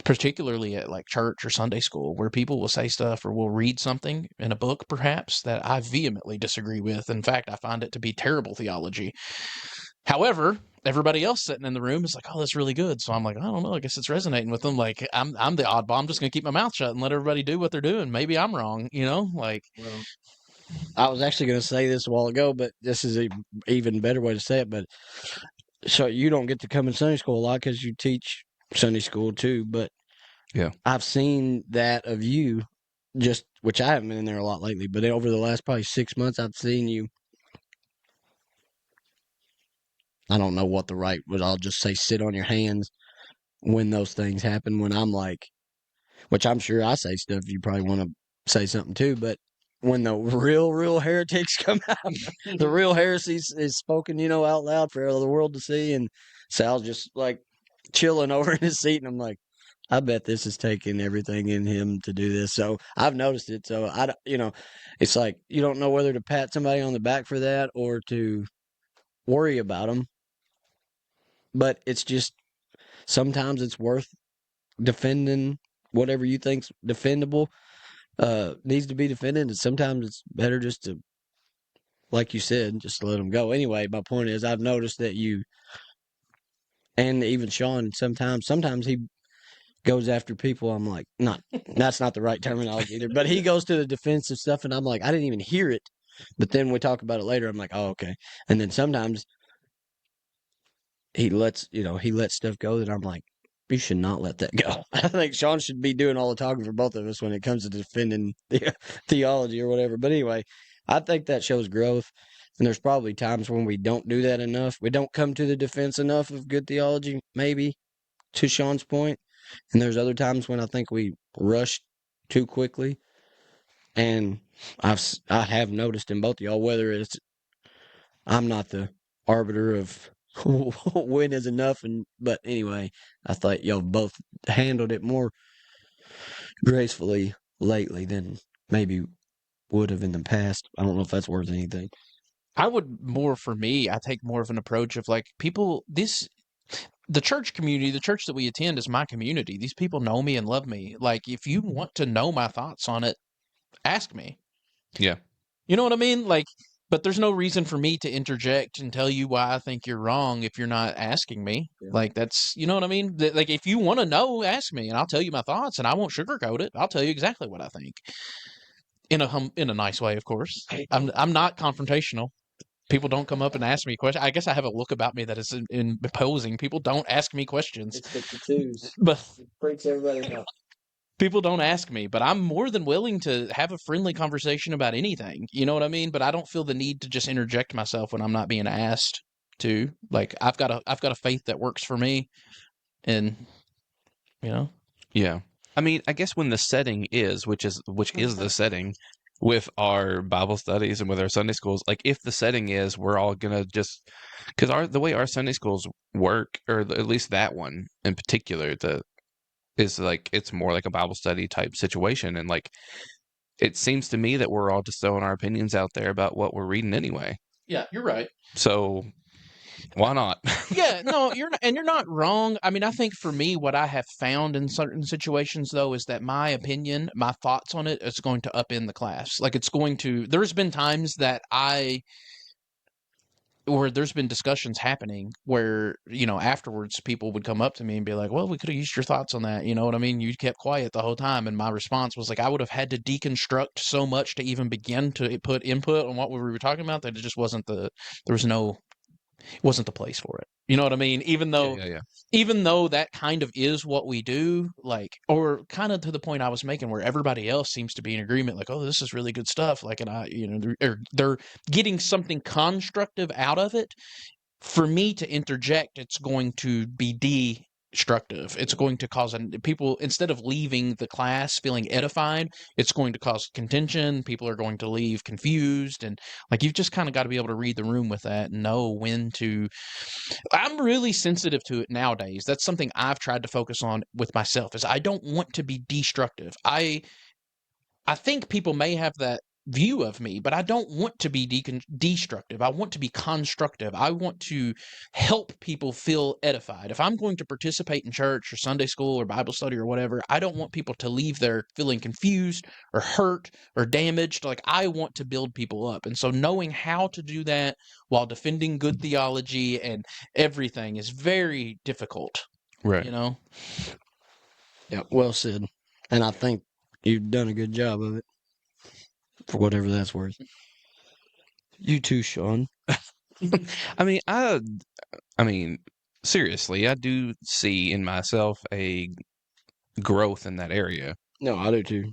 Speaker 4: particularly at like church or Sunday school, where people will say stuff or will read something in a book, perhaps, that I vehemently disagree with. In fact, I find it to be terrible theology. However, everybody else sitting in the room is like, oh, that's really good. So I'm like, I don't know, I guess it's resonating with them. Like, I'm the oddball. I'm just going to keep my mouth shut and let everybody do what they're doing. Maybe I'm wrong, you know? Like,
Speaker 3: well, I was actually going to say this a while ago, but this is an even better way to say it. But so you don't get to come in Sunday school a lot because you teach Sunday school too. But
Speaker 2: Yeah.
Speaker 3: I've seen that of you, just, which I haven't been in there a lot lately, but over the last probably 6 months, I've seen you. I don't know what the right was. I'll just say sit on your hands when those things happen. When I'm like, which I'm sure I say stuff you probably want to say something too, but when the real heretics come out, the real heresy is spoken, out loud for the world to see, and Sal's just like chilling over in his seat, and I'm like, I bet this is taking everything in him to do this. So I've noticed it. So it's like you don't know whether to pat somebody on the back for that or to worry about them. But it's just sometimes it's worth defending whatever you think's defendable, needs to be defended, and sometimes it's better just to, like you said, just to let them go. Anyway, my point is, I've noticed that you and even Sean sometimes he goes after people. I'm like, not that's not the right terminology either, but he goes to the defensive stuff, and I'm like, I didn't even hear it, but then we talk about it later. I'm like, oh, okay, and then sometimes he lets stuff go that I'm like, you should not let that go. I think Sean should be doing all the talking for both of us when it comes to defending the theology or whatever. But anyway, I think that shows growth. And there's probably times when we don't do that enough. We don't come to the defense enough of good theology, maybe, to Sean's point. And there's other times when I think we rush too quickly. And I have noticed in both of y'all, whether it's I'm not the arbiter of when is enough, but anyway, I thought y'all both handled it more gracefully lately than maybe would have in the past. I don't know if that's worth anything.
Speaker 4: I would more, for me, I take more of an approach of like people, the church community, the church that we attend is my community. These people know me and love me. Like, if you want to know my thoughts on it, ask me.
Speaker 2: Yeah.
Speaker 4: You know what I mean? Like, but there's no reason for me to interject and tell you why I think you're wrong if you're not asking me.
Speaker 3: Yeah.
Speaker 4: Like, that's, you know what I mean? Like, if you want to know, ask me and I'll tell you my thoughts and I won't sugarcoat it. I'll tell you exactly what I think. In a nice way, of course. I'm not confrontational. People don't come up and ask me questions. I guess I have a look about me that is imposing. People don't ask me questions.
Speaker 3: It's the tattoos.
Speaker 4: But
Speaker 3: It freaks everybody out.
Speaker 4: people don't ask me, but I'm more than willing to have a friendly conversation about anything. You know what I mean? But I don't feel the need to just interject myself when I'm not being asked to. Like, I've got a faith that works for me, and you know.
Speaker 2: Yeah. I mean, I guess when the setting is, which is the setting with our Bible studies and with our Sunday schools, like if the setting is we're all gonna just because the way our Sunday schools work, or at least that one in particular, is like it's more like a Bible study type situation, and like it seems to me that we're all just throwing our opinions out there about what we're reading anyway.
Speaker 4: Yeah, you're right.
Speaker 2: So why not?
Speaker 4: Yeah, no, you're not wrong. I mean, I think for me, what I have found in certain situations, though, is that my opinion, my thoughts on it, is going to upend the class. Like, it's going to. There's been times that where there's been discussions happening where, afterwards people would come up to me and be like, well, we could have used your thoughts on that. You know what I mean? You kept quiet the whole time. And my response was like, I would have had to deconstruct so much to even begin to put input on what we were talking about that it just wasn't the place for it. You know what I mean? Even though
Speaker 2: Yeah.
Speaker 4: even though that kind of is what we do, like, or kind of to the point I was making where everybody else seems to be in agreement, like, oh, this is really good stuff. Like, and they're getting something constructive out of it. For me to interject, it's going to be destructive. It's going to cause people, instead of leaving the class feeling edified, it's going to cause contention. People are going to leave confused, and like, you've just kind of got to be able to read the room with that and know when to. I'm really sensitive to it nowadays. That's something I've tried to focus on with myself, is I don't want to be destructive. I think people may have that view of me, but I don't want to be destructive. I want to be constructive. I want to help people feel edified. If I'm going to participate in church or Sunday school or Bible study or whatever, I don't want people to leave there feeling confused or hurt or damaged. Like, I want to build people up. And so knowing how to do that while defending good theology and everything is very difficult.
Speaker 2: Right.
Speaker 4: You know?
Speaker 3: Yeah, well said. And I think you've done a good job of it, for whatever that's worth. You too, Sean.
Speaker 2: I mean, seriously, I do see in myself a growth in that area.
Speaker 3: No, I do too.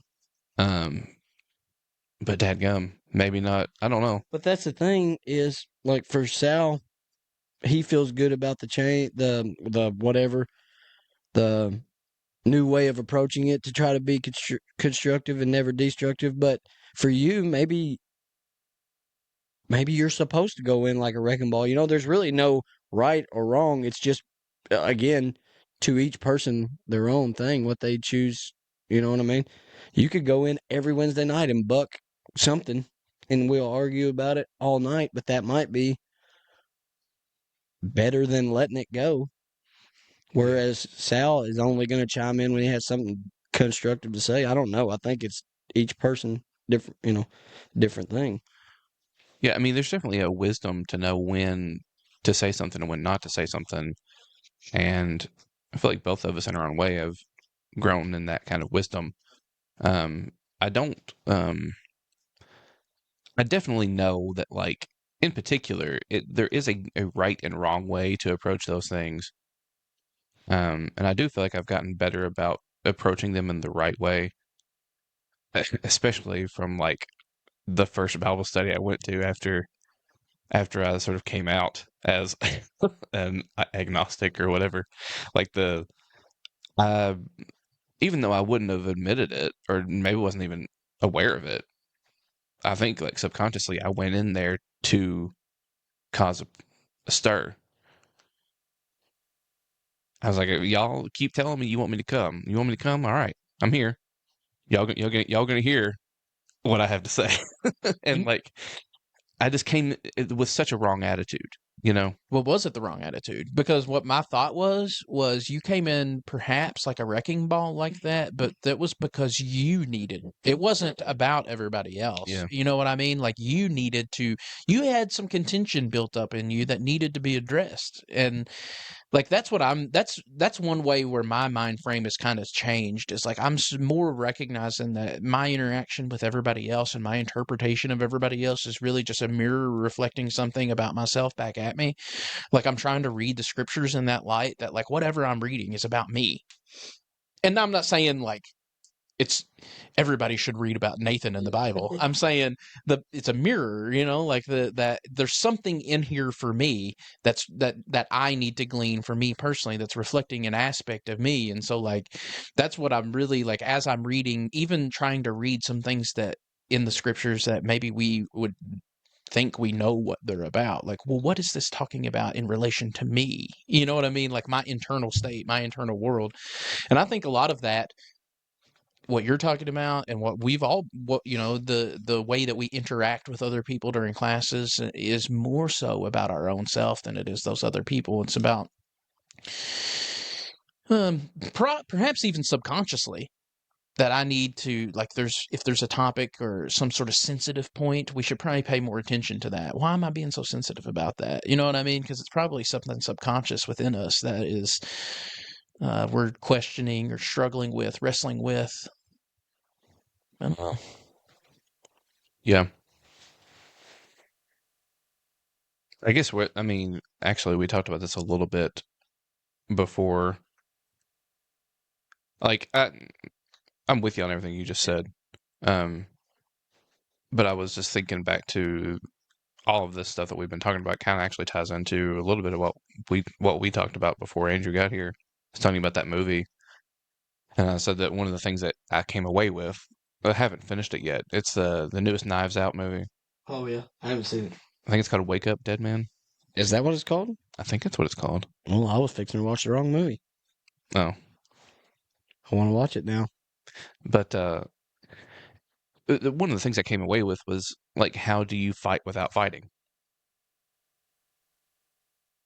Speaker 2: But dadgum, maybe not. I don't know.
Speaker 3: But that's the thing is, like, for Sal, he feels good about the whatever, the new way of approaching it to try to be constructive and never destructive. But for you, maybe you're supposed to go in like a wrecking ball. There's really no right or wrong. It's just, again, to each person their own thing, what they choose. You know what I mean? You could go in every Wednesday night and buck something, and we'll argue about it all night, but that might be better than letting it go. Whereas Sal is only going to chime in when he has something constructive to say. I don't know. I think it's each person different, different thing.
Speaker 2: Yeah, I mean, there's definitely a wisdom to know when to say something and when not to say something. And I feel like both of us in our own way have grown in that kind of wisdom. I don't, I definitely know that, like, in particular, there is a right and wrong way to approach those things. And I do feel like I've gotten better about approaching them in the right way, especially from like the first Bible study I went to after I sort of came out as an agnostic or whatever. Like uh, even though I wouldn't have admitted it or maybe wasn't even aware of it, I think like subconsciously I went in there to cause a stir. I was like, y'all keep telling me you want me to come. You want me to come? All right, I'm here. Y'all gonna hear what I have to say. And like, I just came with such a wrong attitude, you know?
Speaker 4: Well, was it the wrong attitude? Because what my thought was you came in perhaps like a wrecking ball like that, but that was because you needed it. It wasn't about everybody else.
Speaker 2: Yeah.
Speaker 4: You know what I mean? Like you had some contention built up in you that needed to be addressed. And like that's one way where my mind frame is kind of changed. Is like I'm more recognizing that my interaction with everybody else and my interpretation of everybody else is really just a mirror reflecting something about myself back at me. Like I'm trying to read the scriptures in that light, that like whatever I'm reading is about me. And I'm not saying like it's everybody should read about Nathan in the Bible. I'm saying it's a mirror, like that there's something in here for me that I need to glean for me personally that's reflecting an aspect of me. And so like that's what I'm really like as I'm reading, even trying to read some things that in the scriptures that maybe we would think we know what they're about. Like, well, what is this talking about in relation to me? You know what I mean? Like my internal state, my internal world. And I think a lot of that, what you're talking about and what the way that we interact with other people during classes is more so about our own self than it is those other people. It's about perhaps even subconsciously that I need to, like, if there's a topic or some sort of sensitive point, we should probably pay more attention to that. Why am I being so sensitive about that? You know what I mean? Because it's probably something subconscious within us that is we're questioning or struggling with, wrestling with. I don't know.
Speaker 2: Yeah. I guess actually we talked about this a little bit before. Like I'm with you on everything you just said. But I was just thinking back to all of this stuff that we've been talking about kind of actually ties into a little bit of what we talked about before Andrew got here. I was talking about that movie. And I said that one of the things that I came away with, I haven't finished it yet. It's the newest Knives Out movie.
Speaker 3: Oh yeah, I haven't seen it.
Speaker 2: I think it's called Wake Up, Dead Man.
Speaker 3: Is that what it's called?
Speaker 2: I think that's what it's called.
Speaker 3: Well, I was fixing to watch the wrong movie.
Speaker 2: Oh.
Speaker 3: I want to watch it now.
Speaker 2: But one of the things I came away with was, like, how do you fight without fighting?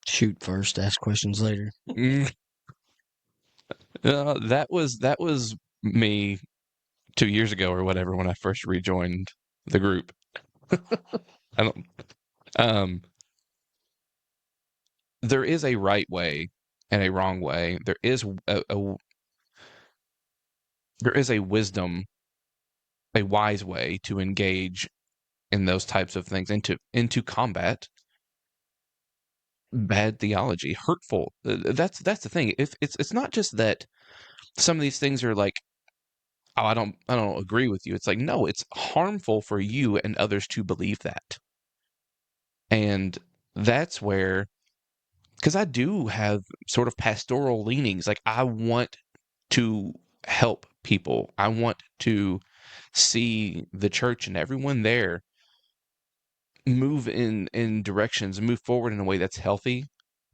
Speaker 3: Shoot first, ask questions later.
Speaker 2: That was me 2 years ago or whatever when I first rejoined the group. I don't. There is a right way and a wrong way. There is a wisdom, a wise way to engage in those types of things and to combat bad theology, hurtful. That's the thing. If it's not just that some of these things are like, oh, I don't agree with you. It's like, no, it's harmful for you and others to believe that. And that's where, because I do have sort of pastoral leanings. Like I want to help people. I want to see the church and everyone there move in directions and move forward in a way that's healthy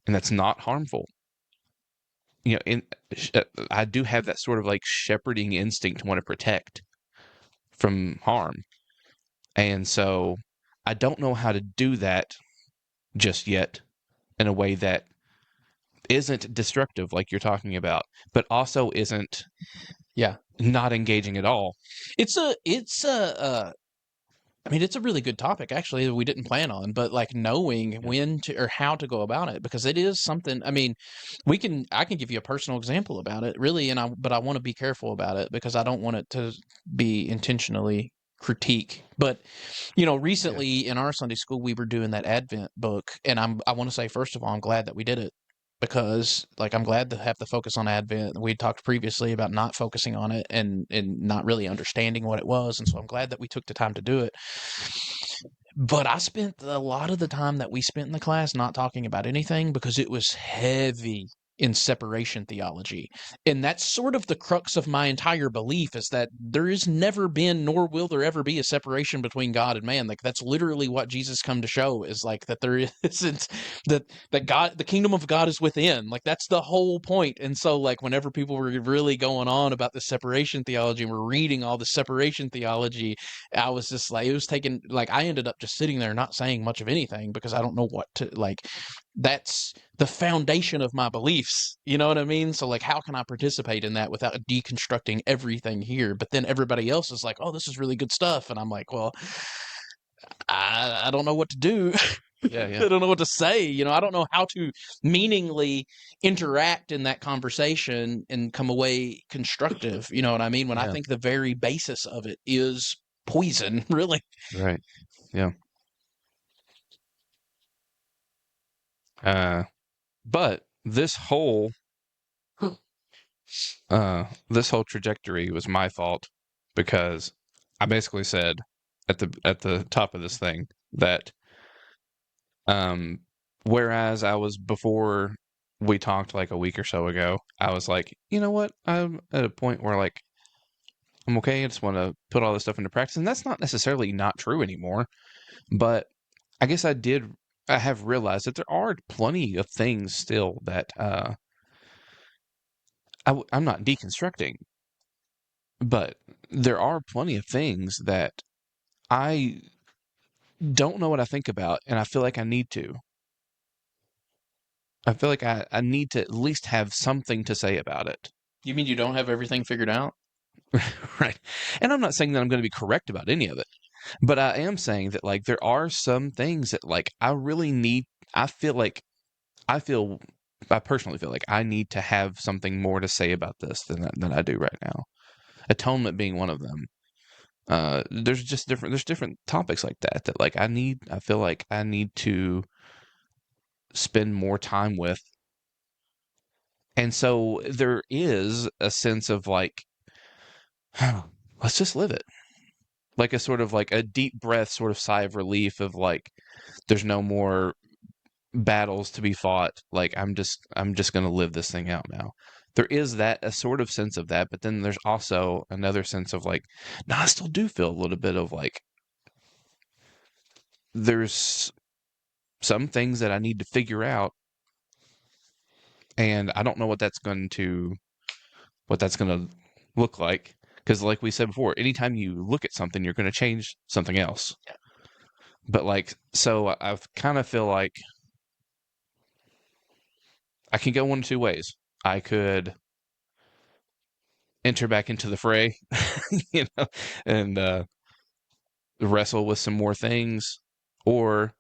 Speaker 2: and that's not harmful. I do have that sort of like shepherding instinct to want to protect from harm. And so I don't know how to do that just yet in a way that isn't destructive like you're talking about, but also isn't not engaging at all.
Speaker 4: It's a I mean, it's a really good topic, actually, that we didn't plan on, but like knowing when to or how to go about it, because it is something. I mean, I can give you a personal example about it, really, but I want to be careful about it because I don't want it to be intentionally critique. But recently in our Sunday school, we were doing that Advent book, and I want to say, first of all, I'm glad that we did it. Because like I'm glad to have the focus on Advent. We talked previously about not focusing on it and not really understanding what it was, and so I'm glad that we took the time to do it. But I spent a lot of the time that we spent in the class not talking about anything because it was heavy in separation theology. And that's sort of the crux of my entire belief, is that there has never been, nor will there ever be, a separation between God and man. Like that's literally what Jesus come to show, is like that there isn't, that God, the kingdom of God is within. Like that's the whole point. And so like whenever people were really going on about the separation theology and we're reading all the separation theology, I was just like, it was taking, like I ended up just sitting there not saying much of anything because I don't know what to, like, that's the foundation of my beliefs. You know what I mean? So like, how can I participate in that without deconstructing everything here? But then everybody else is like, oh, this is really good stuff. And I'm like, well, I don't know what to do.
Speaker 2: Yeah.
Speaker 4: I don't know what to say. I don't know how to meaningly interact in that conversation and come away constructive. You know what I mean? When I think the very basis of it is poison, really.
Speaker 2: Right. Yeah. But this whole trajectory was my fault because I basically said at the top of this thing that whereas I was, before we talked like a week or so ago, I was like, you know what? I'm at a point where like I'm okay. I just want to put all this stuff into practice, and that's not necessarily not true anymore. But I guess I have realized that there are plenty of things still that I'm not deconstructing, but there are plenty of things that I don't know what I think about, and I feel like I need to. I feel like I need to at least have something to say about it.
Speaker 4: You mean you don't have everything figured out?
Speaker 2: Right. And I'm not saying that I'm going to be correct about any of it, but I am saying that like there are some things that like I really need. I personally feel like I need to have something more to say about this than I do right now. Atonement being one of them. There's different topics like that like I feel like I need to spend more time with. And so there is a sense of like, let's just live it. Like a sort of like a deep breath, sort of sigh of relief of like, there's no more battles to be fought. Like I'm just going to live this thing out now. There is a sort of sense of that, but then there's also another sense of like, no, I still do feel a little bit of like, there's some things that I need to figure out, and I don't know what that's going to look like. Because like we said before, anytime you look at something, you're going to change something else. Yeah. But like, so I kind of feel like I can go one of two ways. I could enter back into the fray, and wrestle with some more things, or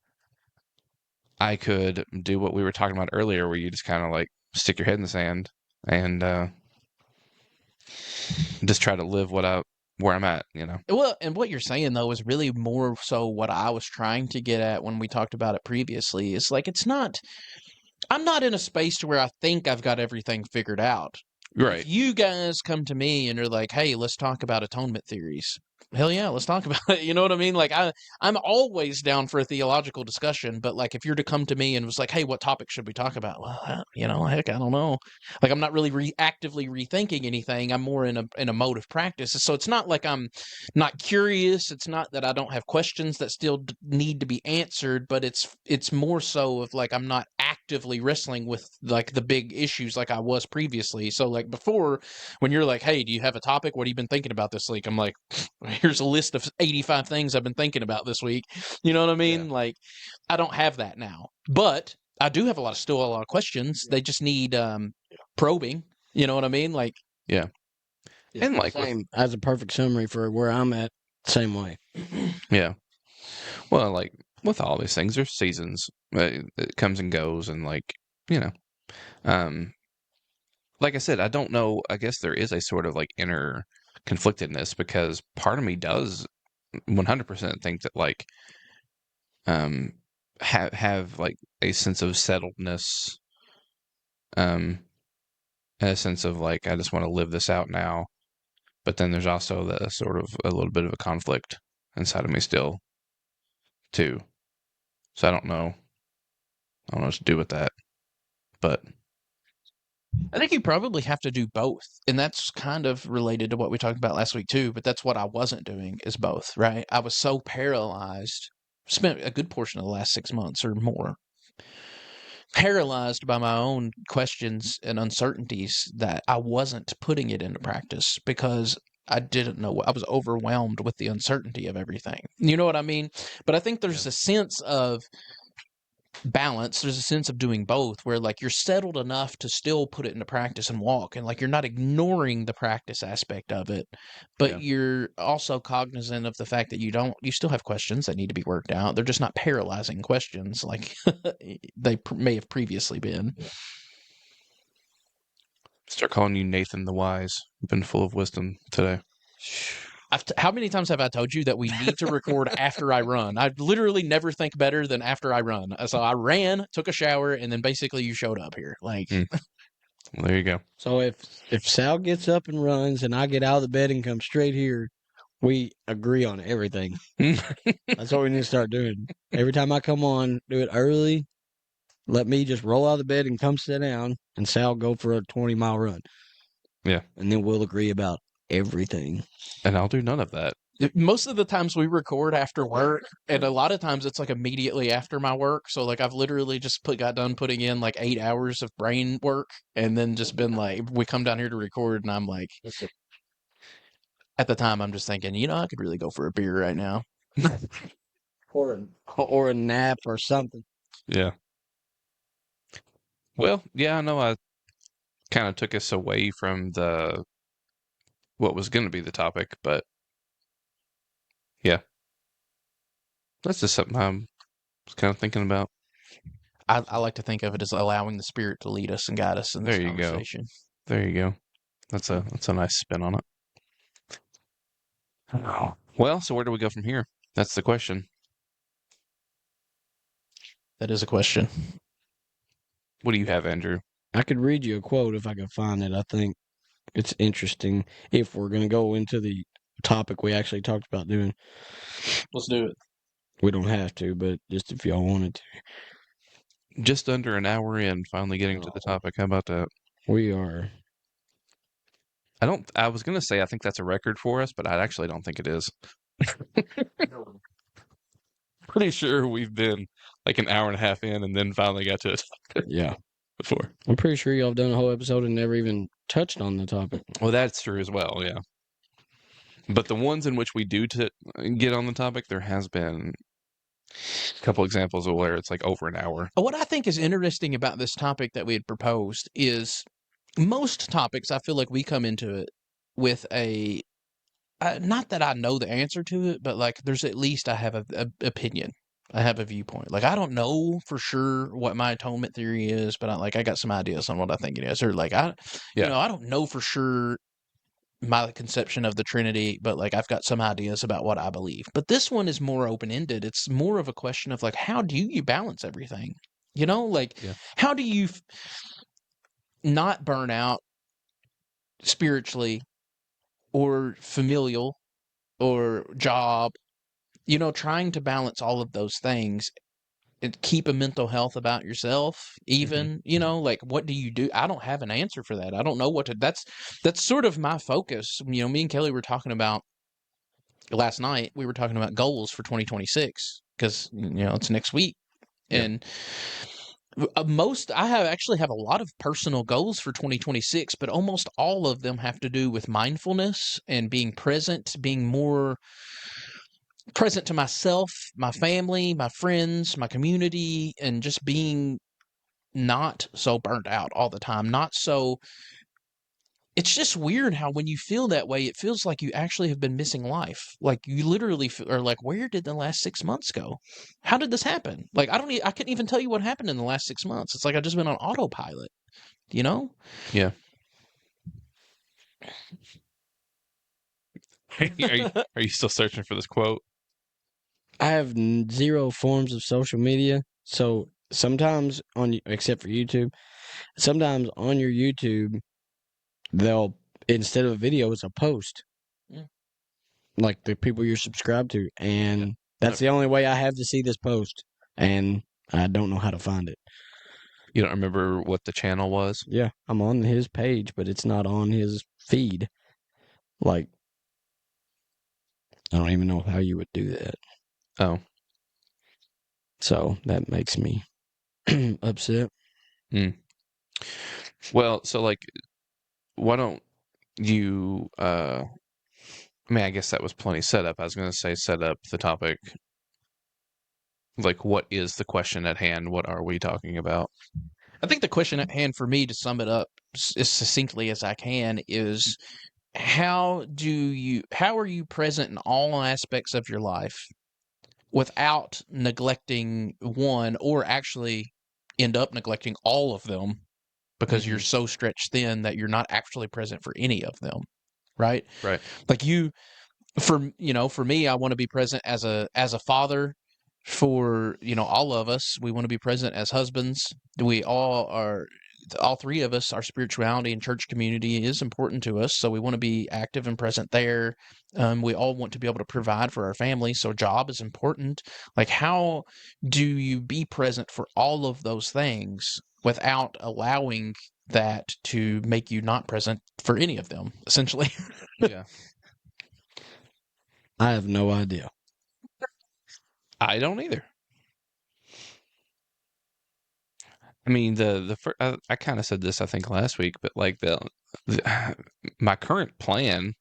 Speaker 2: I could do what we were talking about earlier, where you just kind of like stick your head in the sand and just try to live where I'm at,
Speaker 4: Well, and what you're saying though is really more so what I was trying to get at when we talked about it previously. It's like I'm not in a space to where I think I've got everything figured out.
Speaker 2: Right.
Speaker 4: If you guys come to me and you're like, hey, let's talk about atonement theories. Hell yeah, let's talk about it. You know what I mean? Like I'm always down for a theological discussion, but like if you're to come to me and was like, hey, what topic should we talk about? Well, heck, I don't know. Like I'm not really actively rethinking anything. I'm more in a mode of practice. So it's not like I'm not curious. It's not that I don't have questions that still need to be answered, but it's more so of like I'm not actively actively wrestling with like the big issues like I was previously. So like before, when you're like, hey, do you have a topic? What have you been thinking about this week? I'm like, here's a list of 85 things I've been thinking about this week. You know what I mean?
Speaker 2: Yeah.
Speaker 4: Like, I don't have that now, but I do have still a lot of questions. They just need probing. You know what I mean? Like,
Speaker 2: Yeah.
Speaker 3: Yeah,
Speaker 2: And like
Speaker 3: same as a perfect summary for where I'm at. Same way.
Speaker 2: yeah. Well, like with all these things, there's seasons. It comes and goes, and like you know, um, like I said, I don't know. I guess there is a sort of like inner conflictedness because part of me does 100% think that like um have like a sense of settledness, um, and a sense of like I just want to live this out now. But then there's also the sort of a little bit of a conflict inside of me still, too. So I don't know. I don't know what to do with that. But
Speaker 4: I think you probably have to do both. And that's kind of related to what we talked about last week too, but that's what I wasn't doing is both, right? I was so paralyzed, spent a good portion of the last 6 months or more paralyzed by my own questions and uncertainties that I wasn't putting it into practice because I didn't know. I was overwhelmed with the uncertainty of everything. You know what I mean? But I think there's a sense of balance. There's a sense of doing both where like you're settled enough to still put it into practice and walk, and like you're not ignoring the practice aspect of it, but
Speaker 2: Yeah.
Speaker 4: you're also cognizant of the fact that you still have questions that need to be worked out. They're just not paralyzing questions like they may have previously been.
Speaker 2: start calling you Nathan the Wise. You've been full of wisdom today.
Speaker 4: How many times have I told you that we need to record after I run? I literally never think better than after I run. So I ran, took a shower, and then basically you showed up here. Like,
Speaker 2: Well, there you go.
Speaker 3: So if Sal gets up and runs and I get out of the bed and come straight here, we agree on everything. That's what we need to start doing. Every time I come on, do it early. Let me just roll out of the bed and come sit down, and Sal go for a 20-mile run.
Speaker 2: Yeah.
Speaker 3: And then we'll agree about everything.
Speaker 2: And I'll do none of that.
Speaker 4: most of the times we record after work, and a lot of times it's like immediately after my work. So like I've literally just got done putting in like 8 hours of brain work, and then just been like, we come down here to record, and I'm like, at the time I'm just thinking, I could really go for a beer right now.
Speaker 3: Or a nap or something.
Speaker 2: Yeah. Well, yeah, I know I kind of took us away from what was going to be the topic, but yeah. That's just something I was kind of thinking about.
Speaker 4: I like to think of it as allowing the spirit to lead us and guide us in this
Speaker 2: There you go.
Speaker 4: conversation.
Speaker 2: There you go. That's a nice spin on it. Well, so where do we go from here? That's the question.
Speaker 4: That is a question.
Speaker 2: What do you have, Andrew?
Speaker 3: I could read you a quote if I could find it. I think it's interesting if we're going to go into the topic we actually talked about doing.
Speaker 4: Let's do it.
Speaker 3: We don't have to, but just if y'all wanted to.
Speaker 2: Just under an hour in, finally getting to the topic. How about that?
Speaker 3: We are.
Speaker 2: I was going to say I think that's a record for us, but I actually don't think it is. Pretty sure we've been like an hour and a half in and then finally got to it
Speaker 3: Yeah.
Speaker 2: before.
Speaker 3: I'm pretty sure y'all have done a whole episode and never even touched on the topic.
Speaker 2: Well, that's true as well, yeah. But the ones in which we do get on the topic, there has been a couple examples of where it's like over an hour.
Speaker 4: What I think is interesting about this topic that we had proposed is most topics, I feel like we come into it with not that I know the answer to it, but like there's at least I have a opinion. I have a viewpoint. Like I don't know for sure what my atonement theory is, but I got some ideas on what I think it is. Or like I don't know for sure my conception of the Trinity, but like I've got some ideas about what I believe. But this one is more open-ended. It's more of a question of like, how do you balance everything? How do you not burn out spiritually or familial or job, trying to balance all of those things and keep a mental health about yourself, even, what do you do? I don't have an answer for that. I don't know that's sort of my focus. Me and Kelly were talking about last night, we were talking about goals for 2026 because, it's next week.
Speaker 2: Yeah.
Speaker 4: And I actually have a lot of personal goals for 2026, but almost all of them have to do with mindfulness and being present, being more present to myself, my family, my friends, my community, and just being not so burnt out all the time. Not so. It's just weird how when you feel that way, it feels like you actually have been missing life. Like you literally are like, where did the last 6 months go? How did this happen? Like I couldn't even tell you what happened in the last 6 months. It's like I've just been on autopilot, you know?
Speaker 2: Yeah. Are you still searching for this quote?
Speaker 3: I have zero forms of social media, so sometimes except for YouTube, sometimes on your YouTube they'll, instead of a video, it's a post, like the people you're subscribed to, and that's the only way I have to see this post, and I don't know how to find it.
Speaker 2: You don't remember what the channel was?
Speaker 3: Yeah, I'm on his page, but it's not on his feed. Like, I don't even know how you would do that.
Speaker 2: Oh.
Speaker 3: So that makes me upset.
Speaker 2: Well, so like, why don't you? I mean, I guess that was plenty set up. I was going to say set up the topic. Like, what is the question at hand? What are we talking about?
Speaker 4: I think the question at hand for me, to sum it up as succinctly as I can, is how are you present in all aspects of your life without neglecting one, or actually end up neglecting all of them because you're so stretched thin that you're not actually present for any of them, right?
Speaker 2: Right.
Speaker 4: Like for me, I want to be present as a father. For all of us, we want to be present as husbands. We all three of us, our spirituality and church community is important to us, so we want to be active and present there. We all want to be able to provide for our family, so job is important. Like, how do you be present for all of those things without allowing that to make you not present for any of them, essentially?
Speaker 2: Yeah.
Speaker 3: I have no idea.
Speaker 2: I don't either. I mean, I kind of said this, I think, last week, but like my current plan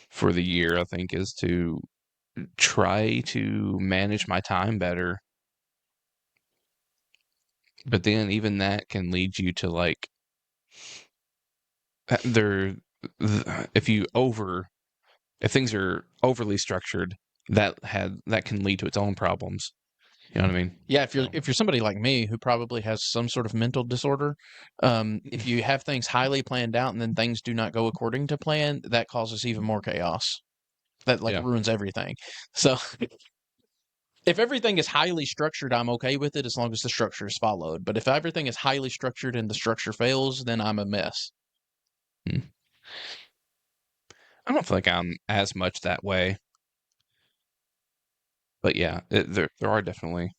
Speaker 2: for the year, I think, is to try to manage my time better. But then even that can lead you to like if things are overly structured, that can lead to its own problems. You know what I mean?
Speaker 4: Yeah, if you're somebody like me who probably has some sort of mental disorder, if you have things highly planned out and then things do not go according to plan, that causes even more chaos. That ruins everything. So if everything is highly structured, I'm okay with it as long as the structure is followed. But if everything is highly structured and the structure fails, then I'm a mess.
Speaker 2: I don't feel like I'm as much that way. But yeah, there are definitely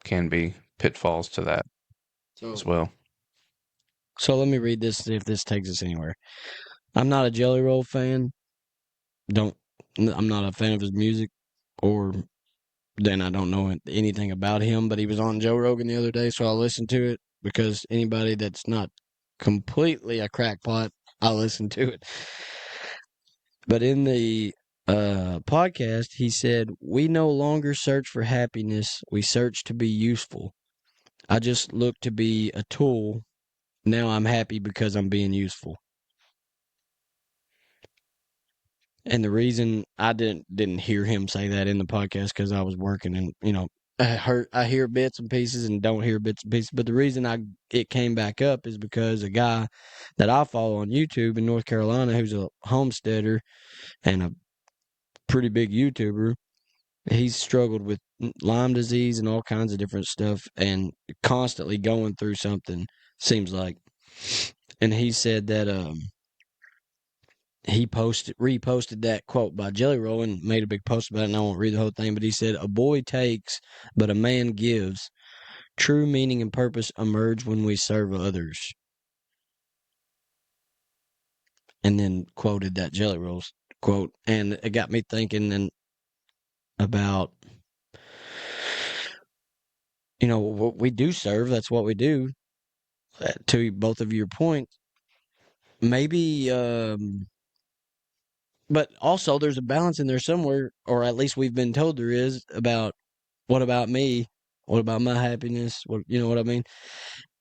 Speaker 2: can be pitfalls to that as well.
Speaker 3: So let me read this, see if this takes us anywhere. I'm not a Jelly Roll fan. I'm not a fan of his music, or then I don't know anything about him, but he was on Joe Rogan the other day, so I listened to it, because anybody that's not completely a crackpot, I listen to it. But in the podcast, he said, "We no longer search for happiness. We search to be useful. I just look to be a tool. Now I'm happy because I'm being useful." And the reason I didn't hear him say that in the podcast, because I was working, and I hear bits and pieces and don't hear bits and pieces. But the reason it came back up is because a guy that I follow on YouTube in North Carolina, who's a homesteader and a pretty big YouTuber, he's struggled with Lyme disease and all kinds of different stuff, and constantly going through something, seems like. And he said that he reposted that quote by Jelly Roll and made a big post about it, and I won't read the whole thing, but he said, "A boy takes, but a man gives. True meaning and purpose emerge when we serve others." And then quoted that Jelly Roll's quote, and it got me thinking about what we do serve. That's what we do. To both of your points, maybe, but also there's a balance in there somewhere, or at least we've been told there is, about what about me? What about my happiness? You know what I mean?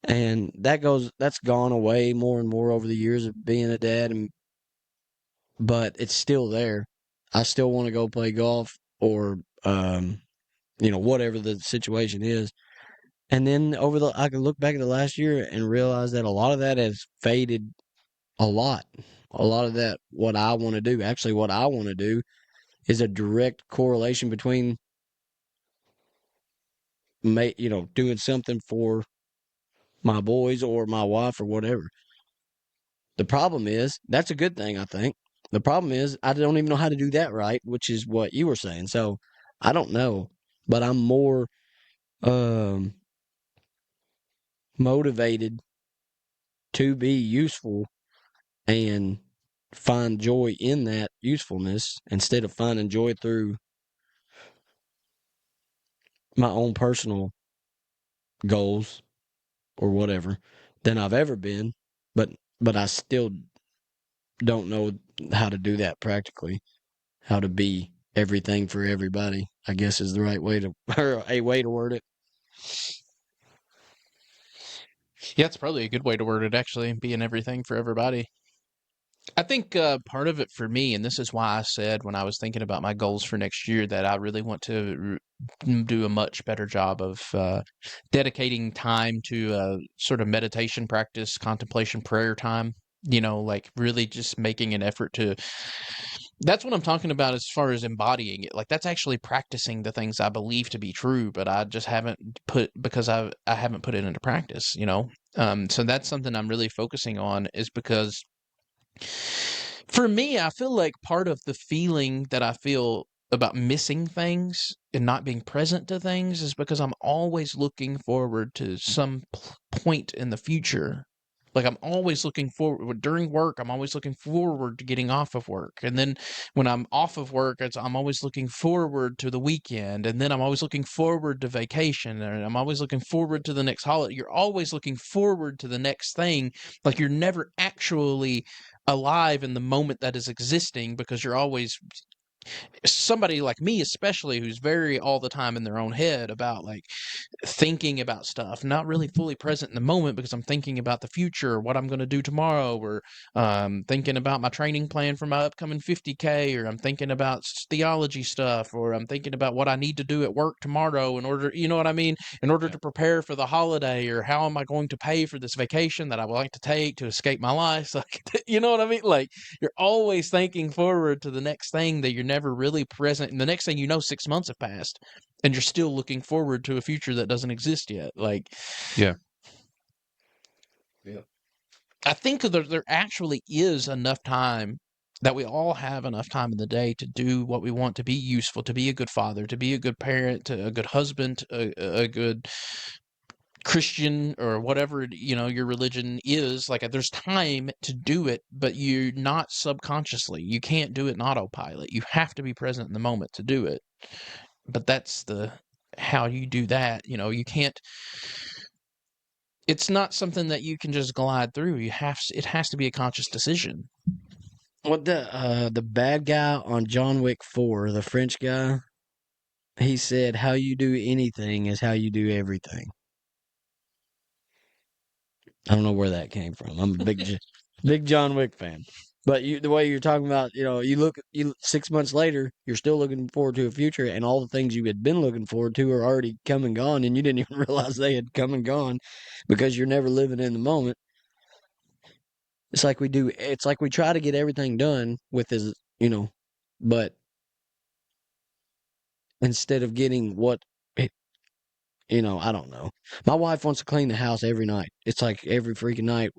Speaker 3: And that's gone away more and more over the years of being a dad, but it's still there. I still want to go play golf or, whatever the situation is. And then I can look back at the last year and realize that a lot of that has faded a lot. A lot of that, what I want to do, actually what I want to do is a direct correlation between, doing something for my boys or my wife or whatever. The problem is, that's a good thing, I think. The problem is, I don't even know how to do that right, which is what you were saying. So, I don't know, but I'm more motivated to be useful and find joy in that usefulness instead of finding joy through my own personal goals or whatever than I've ever been. But I still don't know how to do that practically. How to be everything for everybody, I guess, is the right way to, or a way to word it.
Speaker 4: Yeah, it's probably a good way to word it, actually, being everything for everybody. I think part of it for me, and this is why I said when I was thinking about my goals for next year that I really want to do a much better job of dedicating time to sort of meditation practice, contemplation, prayer time. Like really just making an effort to. That's what I'm talking about as far as embodying it. Like that's actually practicing the things I believe to be true, but I just haven't because I haven't put it into practice. So that's something I'm really focusing on, is because for me, I feel like part of the feeling that I feel about missing things and not being present to things is because I'm always looking forward to some point in the future. Like I'm always looking forward during work. I'm always looking forward to getting off of work, and then when I'm off of work, I'm always looking forward to the weekend, and then I'm always looking forward to vacation, and I'm always looking forward to the next holiday. You're always looking forward to the next thing. Like you're never actually alive in the moment that is existing, because you're always somebody like me, especially, who's very all the time in their own head about like thinking about stuff, not really fully present in the moment, because I'm thinking about the future, what I'm going to do tomorrow, or thinking about my training plan for my upcoming 50K, or I'm thinking about theology stuff, or I'm thinking about what I need to do at work tomorrow in order, you know what I mean, in order to prepare for the holiday, or how am I going to pay for this vacation that I would like to take to escape my life. Like, you know what I mean? Like you're always thinking forward to the next thing that you're never really present. And the next thing you know, 6 months have passed and you're still looking forward to a future that doesn't exist yet. Like,
Speaker 2: Yeah.
Speaker 4: I think there actually is enough time, that we all have enough time in the day to do what we want, to be useful, to be a good father, to be a good parent, a good husband, a good Christian, or whatever, your religion is. Like there's time to do it, but you're not subconsciously. You can't do it in autopilot. You have to be present in the moment to do it. But that's how you do that. You can't, it's not something that you can just glide through. It has to be a conscious decision.
Speaker 3: What the bad guy on John Wick 4, the French guy, he said, "How you do anything is how you do everything." I don't know where that came from. I'm a big John Wick fan. But the way you're talking about, you 6 months later, you're still looking forward to a future, and all the things you had been looking forward to are already come and gone, and you didn't even realize they had come and gone because you're never living in the moment. It's like we try to get everything done with but instead of getting I don't know. My wife wants to clean the house every night. It's like every freaking night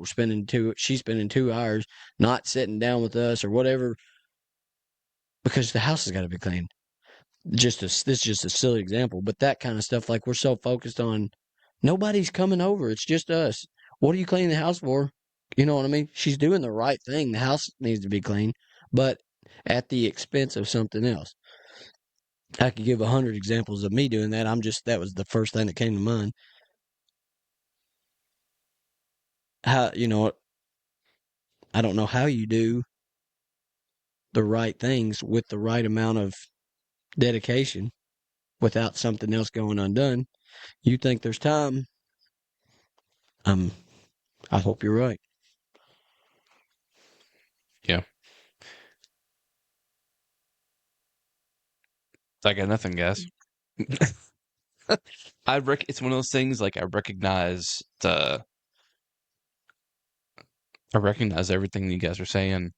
Speaker 3: she's spending 2 hours not sitting down with us or whatever, because the house has got to be cleaned. This is just a silly example, but that kind of stuff, like we're so focused on nobody's coming over. It's just us. What are you cleaning the house for? You know what I mean? She's doing the right thing. The house needs to be clean, but at the expense of something else. I could give 100 examples of me doing that. That was the first thing that came to mind. How, I don't know how you do the right things with the right amount of dedication without something else going undone. You think there's time? I hope you're right.
Speaker 2: Yeah. I got nothing, guys. It's one of those things, like, I recognize everything you guys are saying.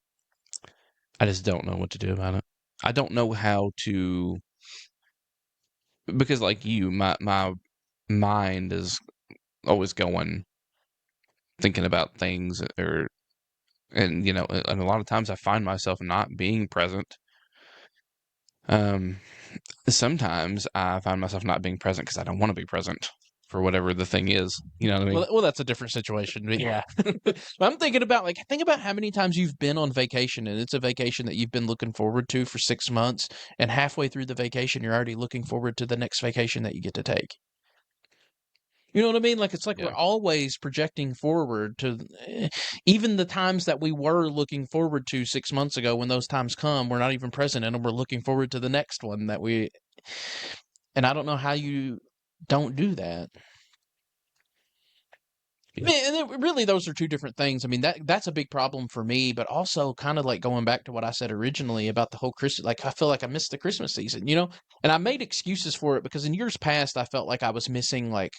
Speaker 2: I just don't know what to do about it. I don't know how to, because like you, my mind is always going, thinking about things, and a lot of times I find myself not being present. Sometimes I find myself not being present because I don't want to be present for whatever the thing is. You know what I mean?
Speaker 4: Well, that's a different situation. But yeah. I'm thinking about think about how many times you've been on vacation, and it's a vacation that you've been looking forward to for 6 months, and halfway through the vacation, you're already looking forward to the next vacation that you get to take. You know what I mean? Like, it's like
Speaker 2: Yeah.
Speaker 4: we're always projecting forward to even the times that we were looking forward to 6 months ago. When those times come, we're not even present in them. We're looking forward to the next one and I don't know how you don't do that.
Speaker 2: Yeah.
Speaker 4: And really, those are two different things. I mean, that's a big problem for me, but also kind of like going back to what I said originally about the whole Christmas. Like, I feel like I missed the Christmas season, and I made excuses for it because in years past, I felt like I was missing, like,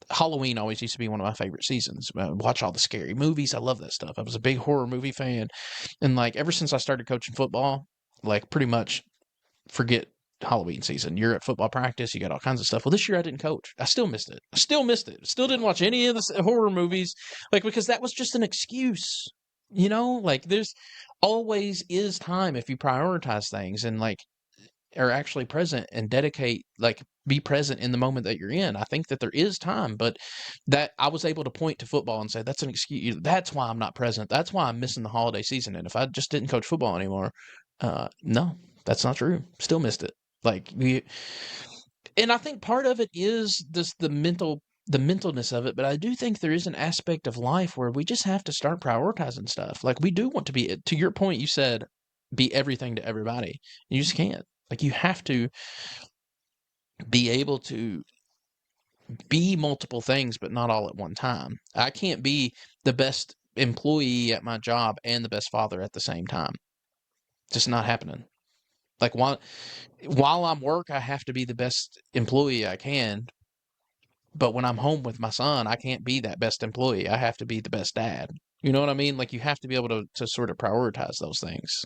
Speaker 4: Halloween always used to be one of my favorite seasons. Watch all the scary movies. I love that stuff. I was a big horror movie fan. And, like, ever since I started coaching football, like, pretty much forget Halloween season. You're at football practice. You got all kinds of stuff. Well, this year I didn't coach. I still missed it. Still didn't watch any of the horror movies, like, because that was just an excuse. Like, there's always is time if you prioritize things and, like, are actually present and dedicate, like, be present in the moment that you're in. I think that there is time, but that I was able to point to football and say that's an excuse. That's why I'm not present. That's why I'm missing the holiday season. And if I just didn't coach football anymore, no, that's not true. Still missed it. Like, and I think part of it is this the mentalness of it, but I do think there is an aspect of life where we just have to start prioritizing stuff. Like, we do want to be, to your point, you said, be everything to everybody. You just can't. Like, you have to be able to be multiple things, but not all at one time. I can't be the best employee at my job and the best father at the same time. Just not happening. Like, while I'm work, I have to be the best employee I can. But when I'm home with my son, I can't be that best employee. I have to be the best dad. You know what I mean? Like, you have to be able to sort of prioritize those things,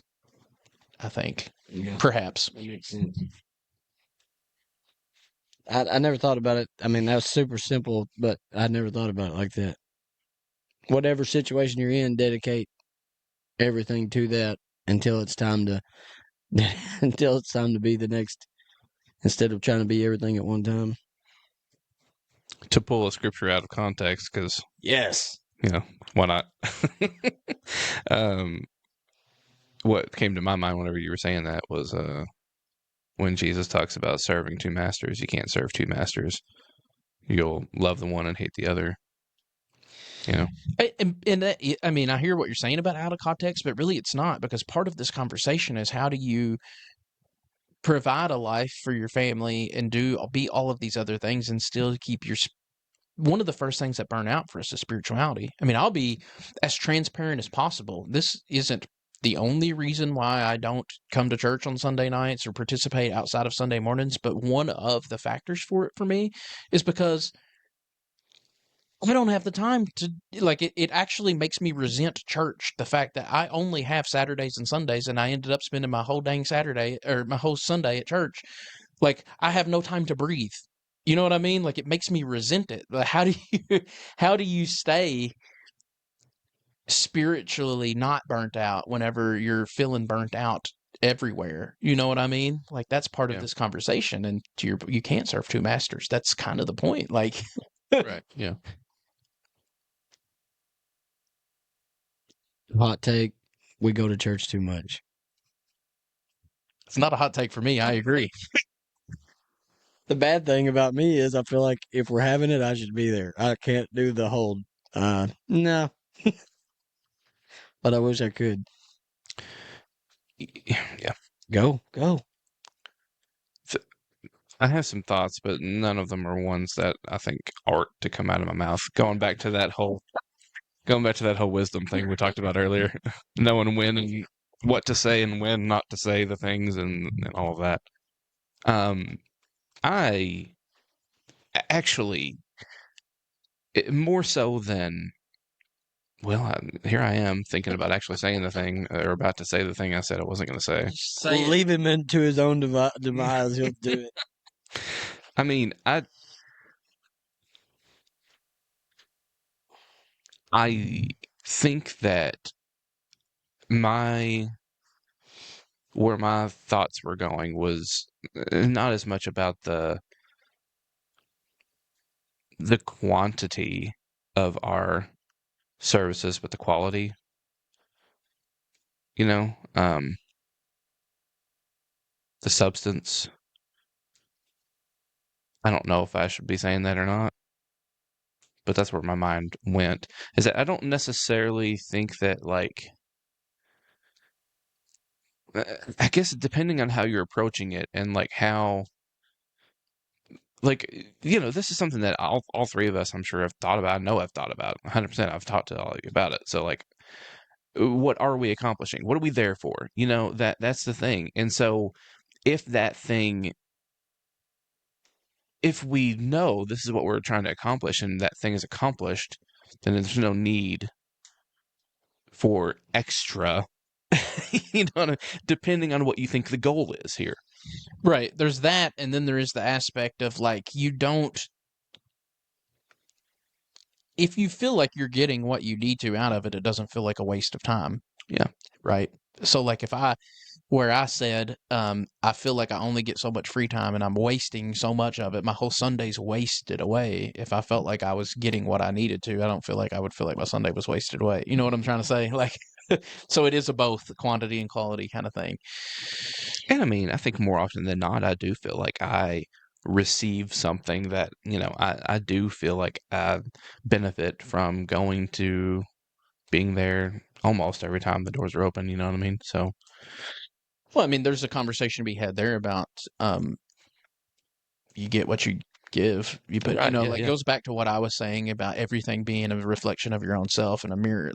Speaker 4: I think.
Speaker 3: Yeah,
Speaker 4: Perhaps.
Speaker 3: that makes sense. I never thought about it. I mean, that was super simple, but I never thought about it like that. Whatever situation you're in, dedicate everything to that until it's time to be the next, instead of trying to be everything at one time.
Speaker 2: To pull a scripture out of context, because
Speaker 3: Yes.
Speaker 2: why not? What came to my mind whenever you were saying that was when Jesus talks about serving two masters. You can't serve two masters. You'll love the one and hate the other.
Speaker 4: And that, I mean, I hear what you're saying about out of context, but really it's not, because part of this conversation is how do you provide a life for your family and be all of these other things and still keep one of the first things that burn out for us is spirituality. I mean, I'll be as transparent as possible. This isn't the only reason why I don't come to church on Sunday nights or participate outside of Sunday mornings, but one of the factors for it for me is because I don't have the time to, like, it actually makes me resent church. The fact that I only have Saturdays and Sundays and I ended up spending my whole dang Saturday or my whole Sunday at church. Like, I have no time to breathe. You know what I mean? Like, it makes me resent it. Like, how do you stay spiritually not burnt out whenever you're feeling burnt out everywhere? You know what I mean? Like, that's part of
Speaker 2: Yeah.
Speaker 4: this conversation. And you can't serve two masters. That's kind of the point. Like,
Speaker 2: Right. Yeah.
Speaker 3: Hot take: we go to church too much.
Speaker 4: it's not a hot take for me. I agree.
Speaker 3: The bad thing about me is I feel like if we're having it, I should be there. I can't do the whole, no. But I wish I could.
Speaker 2: Yeah.
Speaker 3: Go.
Speaker 2: I have some thoughts, but none of them are ones that I think ought to come out of my mouth. Going back to that whole wisdom thing we talked about earlier, knowing when and what to say and when not to say the things and all of that. I actually more so than here I am thinking about actually saying the thing or about to say the thing I said I wasn't going to say.
Speaker 3: Leave him into his own demise. He'll do it.
Speaker 2: I mean, I think that where my thoughts were going was not as much about the quantity of our services, but the quality. You know, the substance. I don't know if I should be saying that or not, but that's where my mind went. Is that I don't necessarily think that I guess depending on how you're approaching it and how this is something that all three of us I'm sure have thought about. I know I've thought about 100%. I've talked to all of you about it. So what are we accomplishing? What are we there for? That's the thing. And so if we know this is what we're trying to accomplish and that thing is accomplished, then there's no need for extra, depending on what you think the goal is here.
Speaker 4: Right. There's that, and then there is the aspect of you don't. If you feel like you're getting what you need to out of it, it doesn't feel like a waste of time.
Speaker 2: Yeah.
Speaker 4: Right. So where I said, I feel like I only get so much free time and I'm wasting so much of it. My whole Sunday's wasted away. If I felt like I was getting what I needed to, I don't feel like I would feel like my Sunday was wasted away. You know what I'm trying to say? So it is a both quantity and quality kind of thing.
Speaker 2: And I mean, I think more often than not, I do feel like I receive something that, I do feel like I benefit from going to being there almost every time the doors are open. You know what I mean? So.
Speaker 4: Well, I mean, there's a conversation to be had there about you get what you give. You put,
Speaker 2: Right, yeah.
Speaker 4: It goes back to what I was saying about everything being a reflection of your own self and a mirror.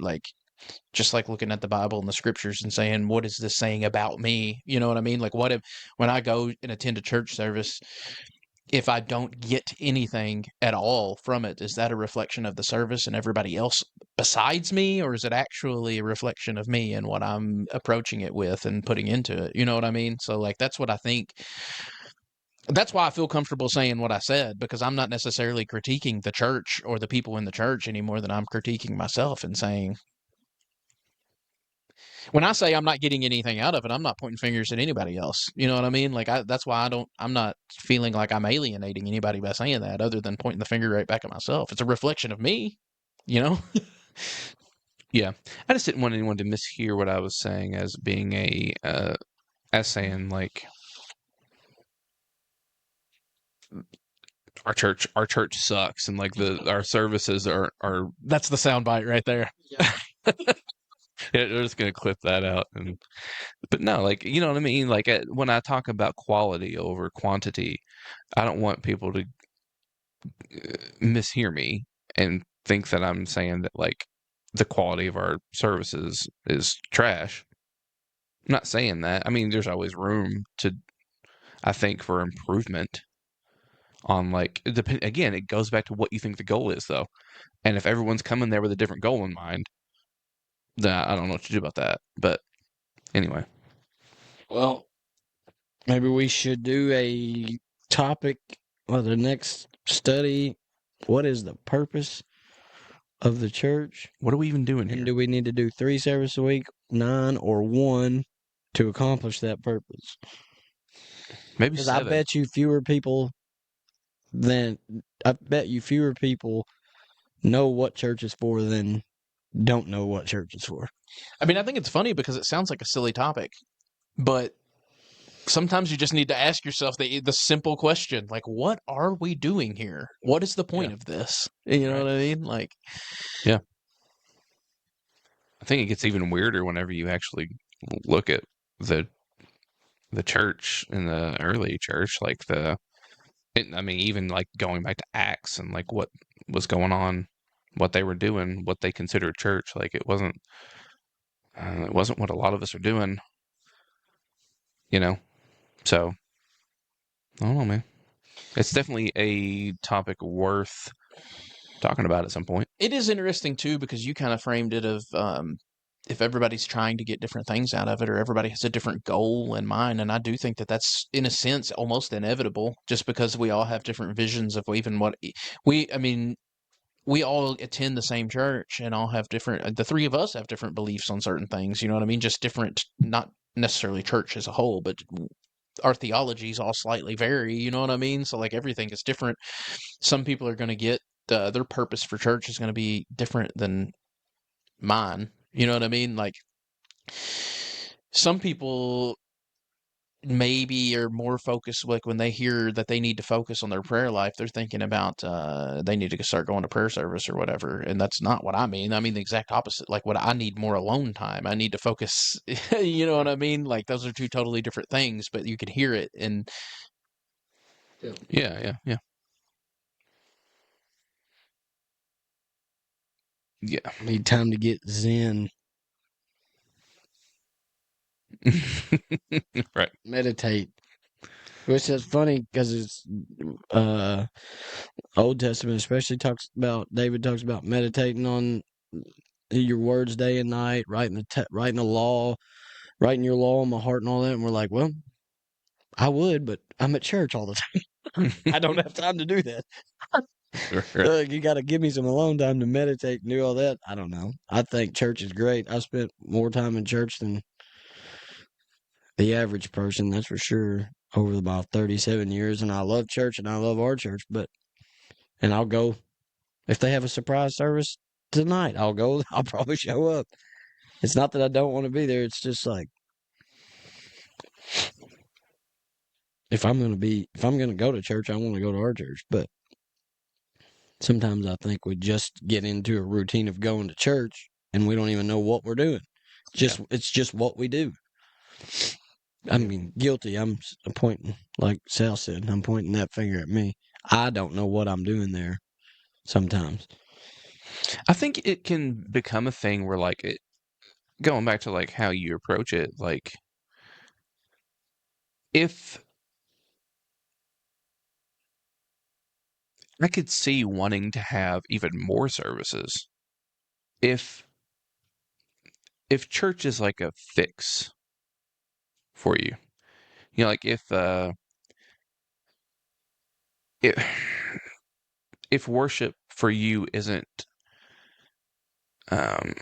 Speaker 4: Just like looking at the Bible and the scriptures and saying, what is this saying about me? You know what I mean? When I go and attend a church service, if I don't get anything at all from it, is that a reflection of the service and everybody else besides me? Or is it actually a reflection of me and what I'm approaching it with and putting into it? You know what I mean? So that's what I think. That's why I feel comfortable saying what I said, because I'm not necessarily critiquing the church or the people in the church any more than I'm critiquing myself and saying, when I say I'm not getting anything out of it, I'm not pointing fingers at anybody else. You know what I mean? That's why I'm not feeling like I'm alienating anybody by saying that, other than pointing the finger right back at myself. It's a reflection of me, you know?
Speaker 2: Yeah. I just didn't want anyone to mishear what I was saying as being as saying our church sucks and our services are
Speaker 4: That's the soundbite right there.
Speaker 2: Yeah. Yeah, they're just gonna clip that out, but no, you know what I mean. When I talk about quality over quantity, I don't want people to mishear me and think that I'm saying that the quality of our services is trash. I'm not saying that. I mean, there's always room I think, for improvement on again, it goes back to what you think the goal is, though. And if everyone's coming there with a different goal in mind, then I don't know what to do about that. But anyway.
Speaker 3: Well, maybe we should do a topic or the next study. What is the purpose of the church?
Speaker 2: What are we even doing here?
Speaker 3: And do we need to do 3 services a week, 9, or 1 to accomplish that purpose?
Speaker 2: Maybe
Speaker 3: because
Speaker 2: 7.
Speaker 3: I bet you fewer people know what church is for than don't know what church is for.
Speaker 4: I mean, I think it's funny because it sounds like a silly topic, but sometimes you just need to ask yourself the simple question, like, what are we doing here? What is the point of this? You know
Speaker 2: Right.
Speaker 4: what I mean? Like,
Speaker 2: I think it gets even weirder whenever you actually look at the church in the early church, like I mean, even like going back to Acts and like what was going on, what they were doing, what they considered church. Like it wasn't what a lot of us are doing, you know. So I don't know, man. It's definitely a topic worth talking about at some point.
Speaker 4: it is interesting too, because you kind of framed it of, if everybody's trying to get different things out of it, or everybody has a different goal in mind. And I do think that that's, in a sense, almost inevitable, just because we all have different visions of even what I mean, we all attend the same church and all have different, the three of us have different beliefs on certain things. You know what I mean? Just different, not necessarily church as a whole, but our theologies all slightly vary. You know what I mean? So like everything is different. Some people are going to get their purpose for church is going to be different than mine. You know what I mean? Like some people maybe are more focused, like when they hear that they need to focus on their prayer life, they're thinking about they need to start going to prayer service or whatever. And that's not what I mean. I mean the exact opposite. Like what I need more alone time. I need to focus. You know what I mean? Like those are two totally different things, but you can hear it. And
Speaker 2: Yeah.
Speaker 3: Need time to get zen,
Speaker 2: Right.
Speaker 3: meditate. Which is funny because it's Old Testament, especially David talks about meditating on your words day and night, writing the law, writing your law in my heart and all that. And we're like, well, I would, but I'm at church all the time. I don't have time to do that.
Speaker 2: Right.
Speaker 3: You got to give me some alone time to meditate and do all that. I don't know. I think church is great. I spent more time in church than the average person, that's for sure, over about 37 years. And I love church and I love our church, and I'll go if they have a surprise service tonight. I'll go. I'll probably show up. It's not that I don't want to be there. It's just like, if I'm going to go to church, I want to go to our church. But sometimes I think we just get into a routine of going to church and we don't even know what we're doing. It's just what we do. I mean, guilty. I'm pointing, like Sal said, I'm pointing that finger at me. I don't know what I'm doing there sometimes.
Speaker 2: I think it can become a thing where like going back to like how you approach it, like if I could see wanting to have even more services if church is like a fix for you. You know, like if if worship for you isn't um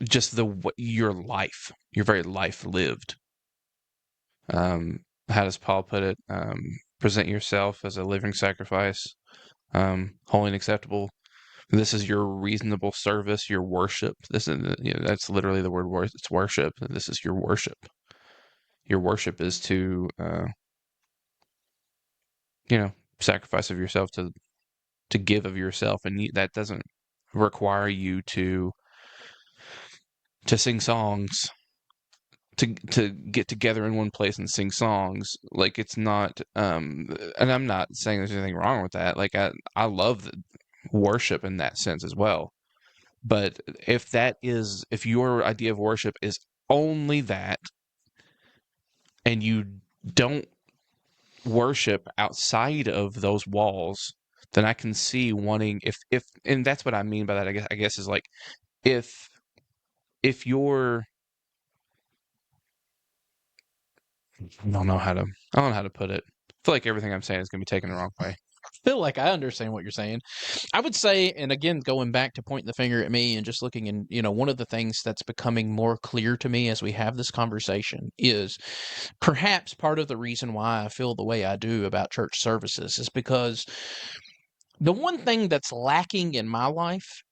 Speaker 2: just your life, your very life lived. How does Paul put it? Present yourself as a living sacrifice, holy and acceptable. This is your reasonable service, your worship. This is, that's literally the word worship. It's worship. This is your worship. Your worship is to, sacrifice of yourself, to give of yourself, and that doesn't require you to sing songs, to get together in one place and sing songs. Like it's not, and I'm not saying there's anything wrong with that. Like I love the worship in that sense as well. But if your idea of worship is only that, and you don't worship outside of those walls, then I can see wanting, if and that's what I mean by that, I guess is like if you're, I don't know how to put it. I feel like everything I'm saying is going to be taken the wrong way.
Speaker 4: feel like I understand what you're saying. I would say, and again, going back to pointing the finger at me and just looking, and one of the things that's becoming more clear to me as we have this conversation is perhaps part of the reason why I feel the way I do about church services is because the one thing that's lacking in my life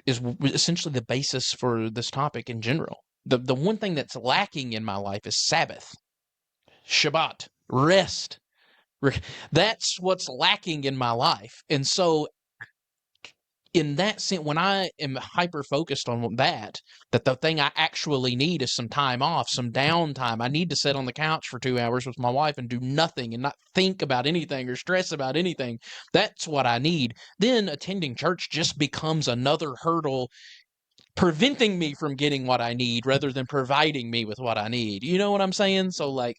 Speaker 4: is essentially the basis for this topic in general. The one thing that's lacking in my life is Sabbath, Shabbat, rest. That's what's lacking in my life. And so in that sense, when I am hyper focused on that the thing I actually need is some time off, some downtime. I need to sit on the couch for 2 hours with my wife and do nothing and not think about anything or stress about anything. That's what I need. Then attending church just becomes another hurdle preventing me from getting what I need rather than providing me with what I need. You know what I'm saying? So like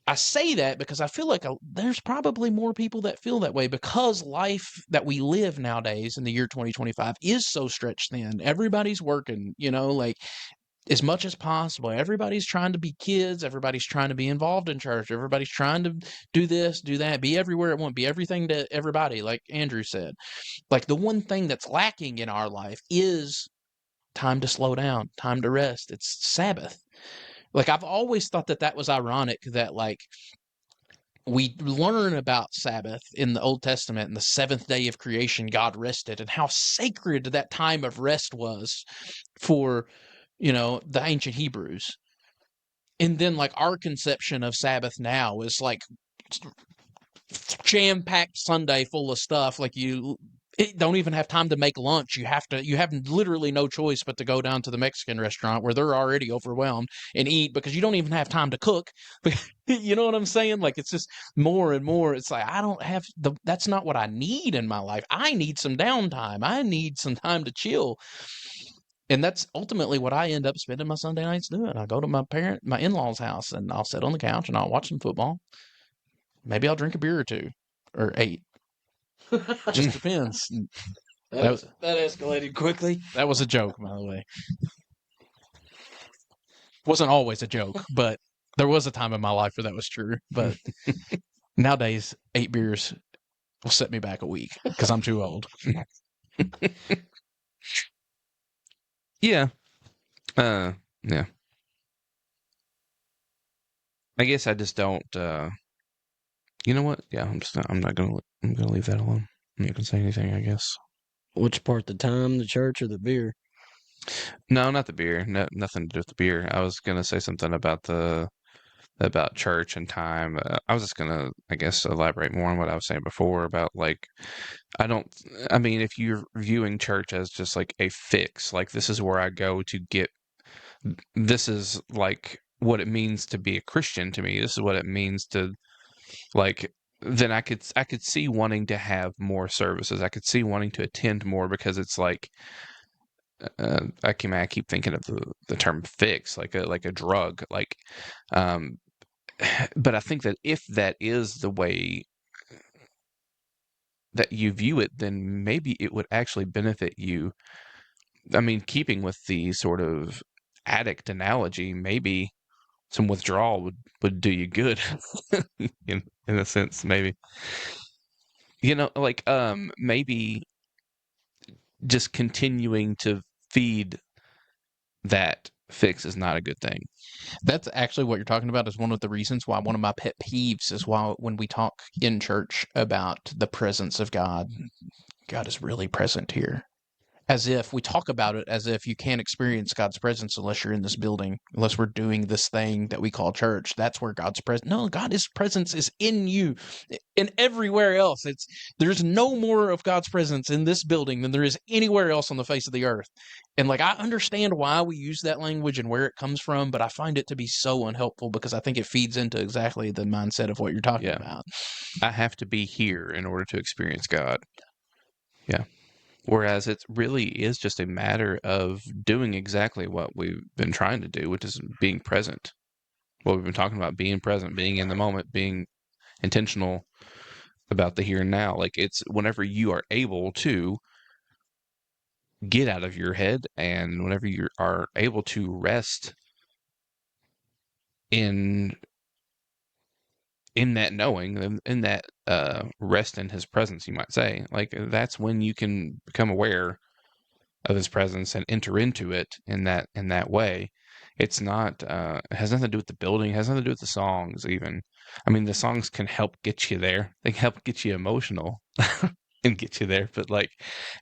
Speaker 4: I say that because I feel like there's probably more people that feel that way because life that we live nowadays in the year 2025 is so stretched thin. Everybody's working, like as much as possible. Everybody's trying to be kids. Everybody's trying to be involved in church. Everybody's trying to do this, do that, be everywhere at once, be everything to everybody, like Andrew said. Like the one thing that's lacking in our life is time to slow down, time to rest. It's Sabbath. Like I've always thought that was ironic that like we learn about Sabbath in the Old Testament and the seventh day of creation, God rested, and how sacred that time of rest was for, the ancient Hebrews. And then like our conception of Sabbath now is like jam-packed Sunday full of stuff. Like you don't even have time to make lunch. You have literally no choice but to go down to the Mexican restaurant where they're already overwhelmed and eat because you don't even have time to cook. You know what I'm saying? Like it's just more and more. It's like I don't have that's not what I need in my life. I need some downtime. I need some time to chill. And that's ultimately what I end up spending my Sunday nights doing. I go to my in-laws' house and I'll sit on the couch and I'll watch some football. Maybe I'll drink a beer or two or 8. Just depends.
Speaker 3: That escalated quickly.
Speaker 4: That was a joke, by the way. Wasn't always a joke, but there was a time in my life where that was true. But nowadays, 8 beers will set me back a week because I'm too old.
Speaker 2: Yeah. Yeah. I guess I just don't. You know what? Yeah, I'm gonna leave that alone. I'm not gonna say anything. I guess.
Speaker 3: Which part? The time, the church, or the beer?
Speaker 2: No, not the beer. No, nothing to do with the beer. I was gonna say something about church and time. I was just gonna, I guess, elaborate more on what I was saying before about like, I mean, if you're viewing church as just like a fix, like this is where I go to get, this is like what it means to be a Christian to me. This is what it means to like. Then I could see wanting to have more services. I could see wanting to attend more because it's like. I keep thinking of the term fix, like a drug, like, but I think that if that is the way that you view it, then maybe it would actually benefit you. I mean, keeping with the sort of addict analogy, maybe some withdrawal would do you good, in a sense, maybe. Like maybe just continuing to feed that fix is not a good thing.
Speaker 4: That's actually what you're talking about is one of the reasons why one of my pet peeves is why when we talk in church about the presence of God, God is really present here. As if we talk about it as if you can't experience God's presence unless you're in this building, unless we're doing this thing that we call church. That's where God's presence. No, God's presence is in you and everywhere else. There's no more of God's presence in this building than there is anywhere else on the face of the earth. And like I understand why we use that language and where it comes from, but I find it to be so unhelpful because I think it feeds into exactly the mindset of what you're talking about.
Speaker 2: I have to be here in order to experience God. Yeah. Whereas it really is just a matter of doing exactly what we've been trying to do, which is being present. What we've been talking about, being present, being in the moment, being intentional about the here and now. Like it's whenever you are able to get out of your head and whenever you are able to rest in that knowing, in that rest in his presence, you might say, like that's when you can become aware of his presence and enter into it in that way. It's not it has nothing to do with the building, it has nothing to do with the songs even. I mean, the songs can help get you there. They can help get you emotional and get you there, but like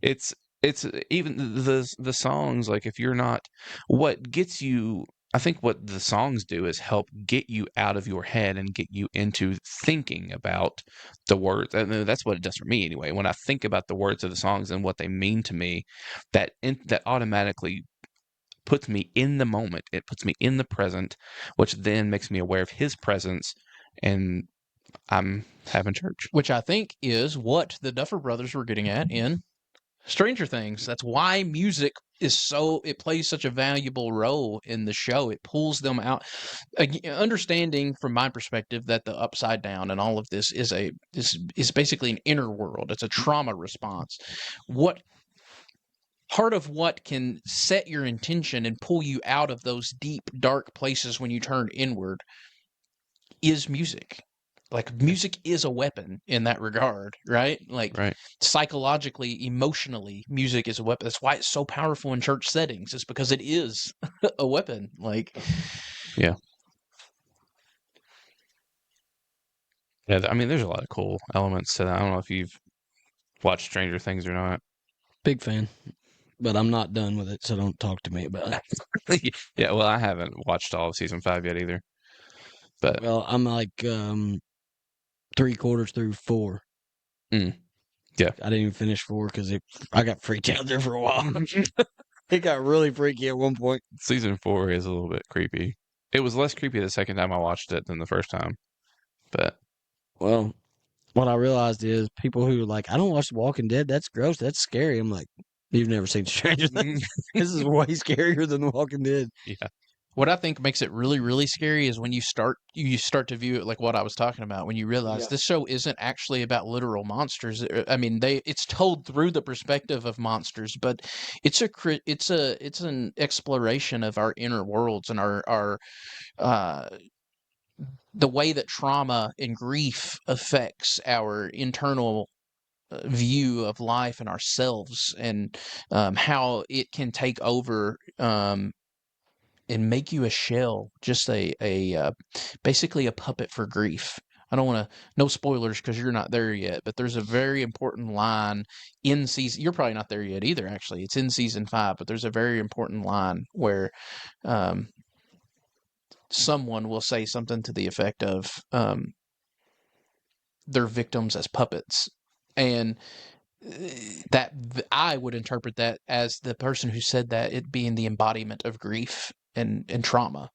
Speaker 2: it's it's even the songs, like if you're not, what gets you, I think what the songs do is help get you out of your head and get you into thinking about the words. And that's what it does for me anyway. When I think about the words of the songs and what they mean to me, that automatically puts me in the moment. It puts me in the present, which then makes me aware of his presence, and I'm having church.
Speaker 4: Which I think is what the Duffer Brothers were getting at in Stranger Things. That's why music it plays such a valuable role in the show. It pulls them out. Understanding from my perspective that the upside down and all of this is basically an inner world. It's a trauma response. Part of what can set your intention and pull you out of those deep, dark places when you turn inward is music. Like, music is a weapon in that regard, right? Like,
Speaker 2: Right.
Speaker 4: psychologically, emotionally, music is a weapon. That's why it's so powerful in church settings. It's because it is a weapon. Like,
Speaker 2: Yeah. Yeah, I mean, there's a lot of cool elements to that. I don't know if you've watched Stranger Things or not.
Speaker 3: Big fan, but I'm not done with it, so don't talk to me about it.
Speaker 2: Yeah, well, I haven't watched all of season 5 yet either. But
Speaker 3: Well, I'm like 3/4 through 4.
Speaker 2: Yeah.
Speaker 3: I didn't even finish 4 because I got freaked out there for a while. It got really freaky at one point.
Speaker 2: season 4 is a little bit creepy. It was less creepy the second time I watched it than the first time. But
Speaker 3: Well, what I realized is people who are like, I don't watch The Walking Dead. That's gross. That's scary. I'm like, you've never seen Stranger Things. This is way scarier than The Walking Dead.
Speaker 2: yeah.
Speaker 4: what I think makes it really, really scary is when you start to view it like what I was talking about. When you realize this show isn't actually about literal monsters. I mean, it's told through the perspective of monsters, but it's an exploration of our inner worlds and our the way that trauma and grief affects our internal view of life and ourselves, and how it can take over and make you a shell, just basically a puppet for grief. I don't want to, no spoilers because you're not there yet, but there's a very important line in season. You're probably not there yet either, actually. It's in season 5, but there's a very important line where someone will say something to the effect of their victims as puppets. And that I would interpret that as the person who said that it being the embodiment of grief and trauma.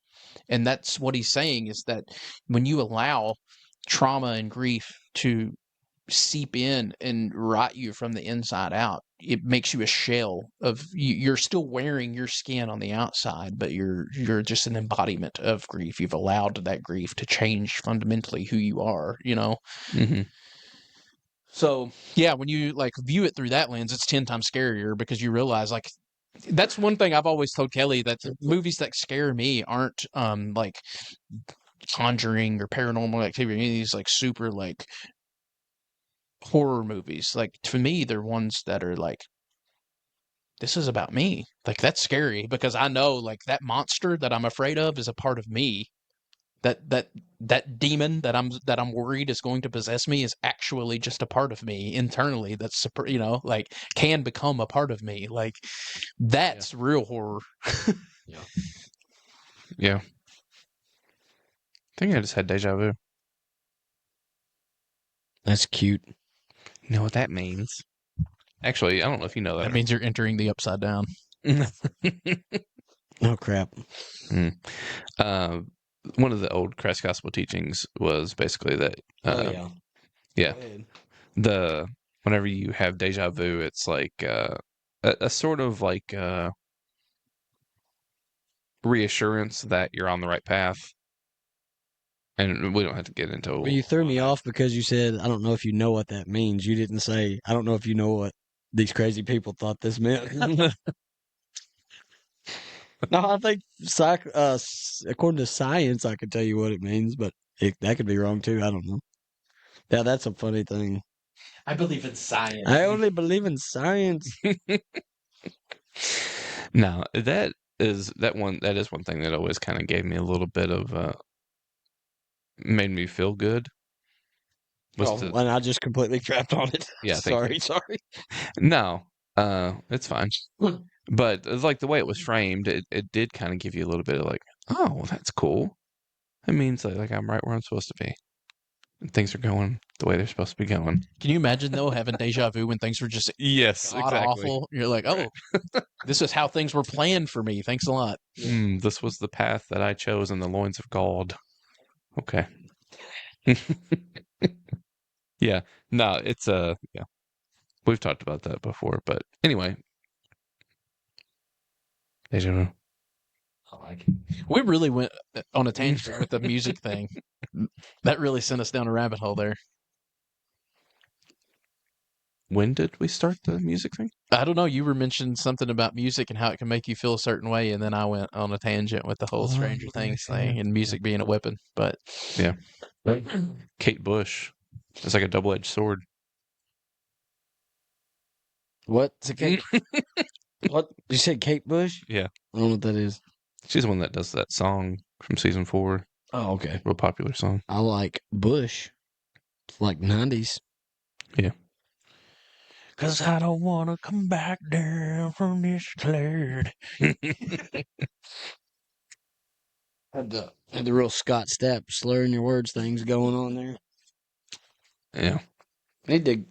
Speaker 4: And that's what he's saying, is that when you allow trauma and grief to seep in and rot you from the inside out, it makes you a shell of you're still wearing your skin on the outside, but you're just an embodiment of grief. You've allowed that grief to change fundamentally who you are, you know?
Speaker 2: Mm-hmm.
Speaker 4: So yeah, when you like view it through that lens, it's 10 times scarier, because you realize, like, that's one thing I've always told Kelly, that movies that scare me aren't like Conjuring or Paranormal Activity, any of these like super like horror movies. Like, to me, they're ones that are like, this is about me. Like, that's scary because I know, like, that monster that I'm afraid of is a part of me. That demon that I'm worried is going to possess me is actually just a part of me internally. That's, you know, like, can become a part of me. Like, that's real horror.
Speaker 2: Yeah. I think I just had deja vu.
Speaker 3: That's cute.
Speaker 2: You know what that means? Actually, I don't know if you know that.
Speaker 4: That means you're entering the upside down.
Speaker 3: Oh, crap.
Speaker 2: One of the old Christ Gospel teachings was basically that.
Speaker 3: Yeah.
Speaker 2: Yeah. Whenever you have deja vu, it's like a sort of like reassurance that you're on the right path. And we don't have to get into.
Speaker 3: Well, you threw me off because you said, I don't know if you know what that means. You didn't say, I don't know if you know what these crazy people thought this meant. No, I think according to science, I could tell you what it means, but that could be wrong too. I don't know. Yeah, that's a funny thing.
Speaker 4: I believe in science.
Speaker 3: I only believe in science.
Speaker 2: No, that is one thing that always kind of gave me a little bit of made me feel good.
Speaker 3: And I just completely crapped on it.
Speaker 2: Yeah,
Speaker 3: sorry.
Speaker 2: No, It's fine. But like the way it was framed, it did kind of give you a little bit of like, oh, well, that's cool. It means like I'm right where I'm supposed to be. And things are going the way they're supposed to be going.
Speaker 4: Can you imagine though having deja vu when things were just
Speaker 2: Yes,
Speaker 4: god
Speaker 2: exactly.
Speaker 4: awful? You're like, oh, this is how things were planned for me. Thanks a lot.
Speaker 2: This was the path that I chose in the loins of God. Okay. Yeah. No, it's yeah. We've talked about that before, but anyway. Deja vu.
Speaker 3: I like it.
Speaker 4: We really went on a tangent with the music thing. That really sent us down a rabbit hole there.
Speaker 2: When did we start the music thing?
Speaker 4: I don't know. You were mentioning something about music and how it can make you feel a certain way, and then I went on a tangent with the whole Stranger Things thing and music being a weapon. But
Speaker 2: Yeah. Kate Bush. It's like a double-edged sword.
Speaker 3: What's a Kate? What? You said Kate Bush?
Speaker 2: Yeah.
Speaker 3: I don't know what that is.
Speaker 2: She's the one that does that song from season 4.
Speaker 3: Oh, okay.
Speaker 2: Real popular song.
Speaker 3: I like Bush. It's like 90s.
Speaker 2: Yeah.
Speaker 4: 'cause I don't want to come back down from this cloud.
Speaker 3: Had the real Scott Stapp slurring your words things going on there.
Speaker 2: Yeah.
Speaker 3: Me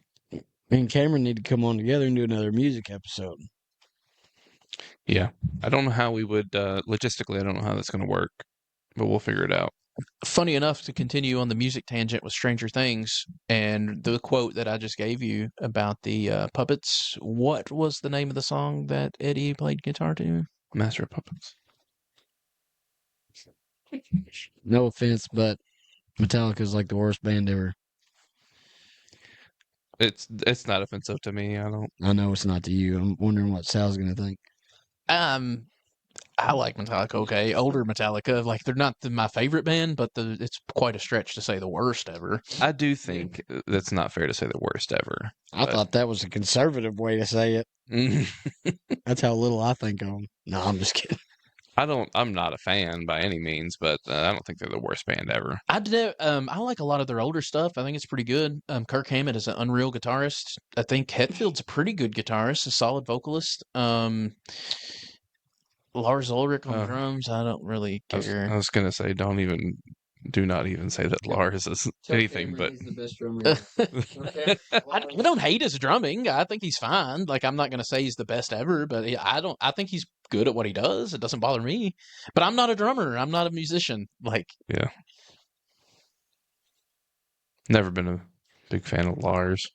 Speaker 3: and Cameron need to come on together and do another music episode.
Speaker 2: Yeah. I don't know how we would, logistically, I don't know how that's going to work, but we'll figure it out.
Speaker 4: Funny enough, to continue on the music tangent with Stranger Things and the quote that I just gave you about the puppets, what was the name of the song that Eddie played guitar to?
Speaker 2: Master of Puppets.
Speaker 3: No offense, but Metallica's like the worst band ever.
Speaker 2: It's not offensive to me.
Speaker 3: I know it's not to you. I'm wondering what Sal's gonna think.
Speaker 4: I like Metallica, okay. Older Metallica. Like, they're not my favorite band, but it's quite a stretch to say the worst ever.
Speaker 2: I do think that's not fair to say the worst ever.
Speaker 3: I thought that was a conservative way to say it. That's how little I think of them. No, I'm just kidding.
Speaker 2: I'm not a fan by any means, but I don't think they're the worst band ever.
Speaker 4: I like a lot of their older stuff. I think it's pretty good. Kirk Hammett is an unreal guitarist. I think Hetfield's a pretty good guitarist, a solid vocalist. Lars Ulrich on drums, I don't really care.
Speaker 2: I was gonna say, do not even say that Lars is anything but.
Speaker 3: He's the best drummer. Okay.
Speaker 4: I don't hate his drumming. I think he's fine. Like, I'm not going to say he's the best ever, but I think he's good at what he does. It doesn't bother me. But I'm not a drummer. I'm not a musician. Like,
Speaker 2: Yeah. Never been a big fan of Lars.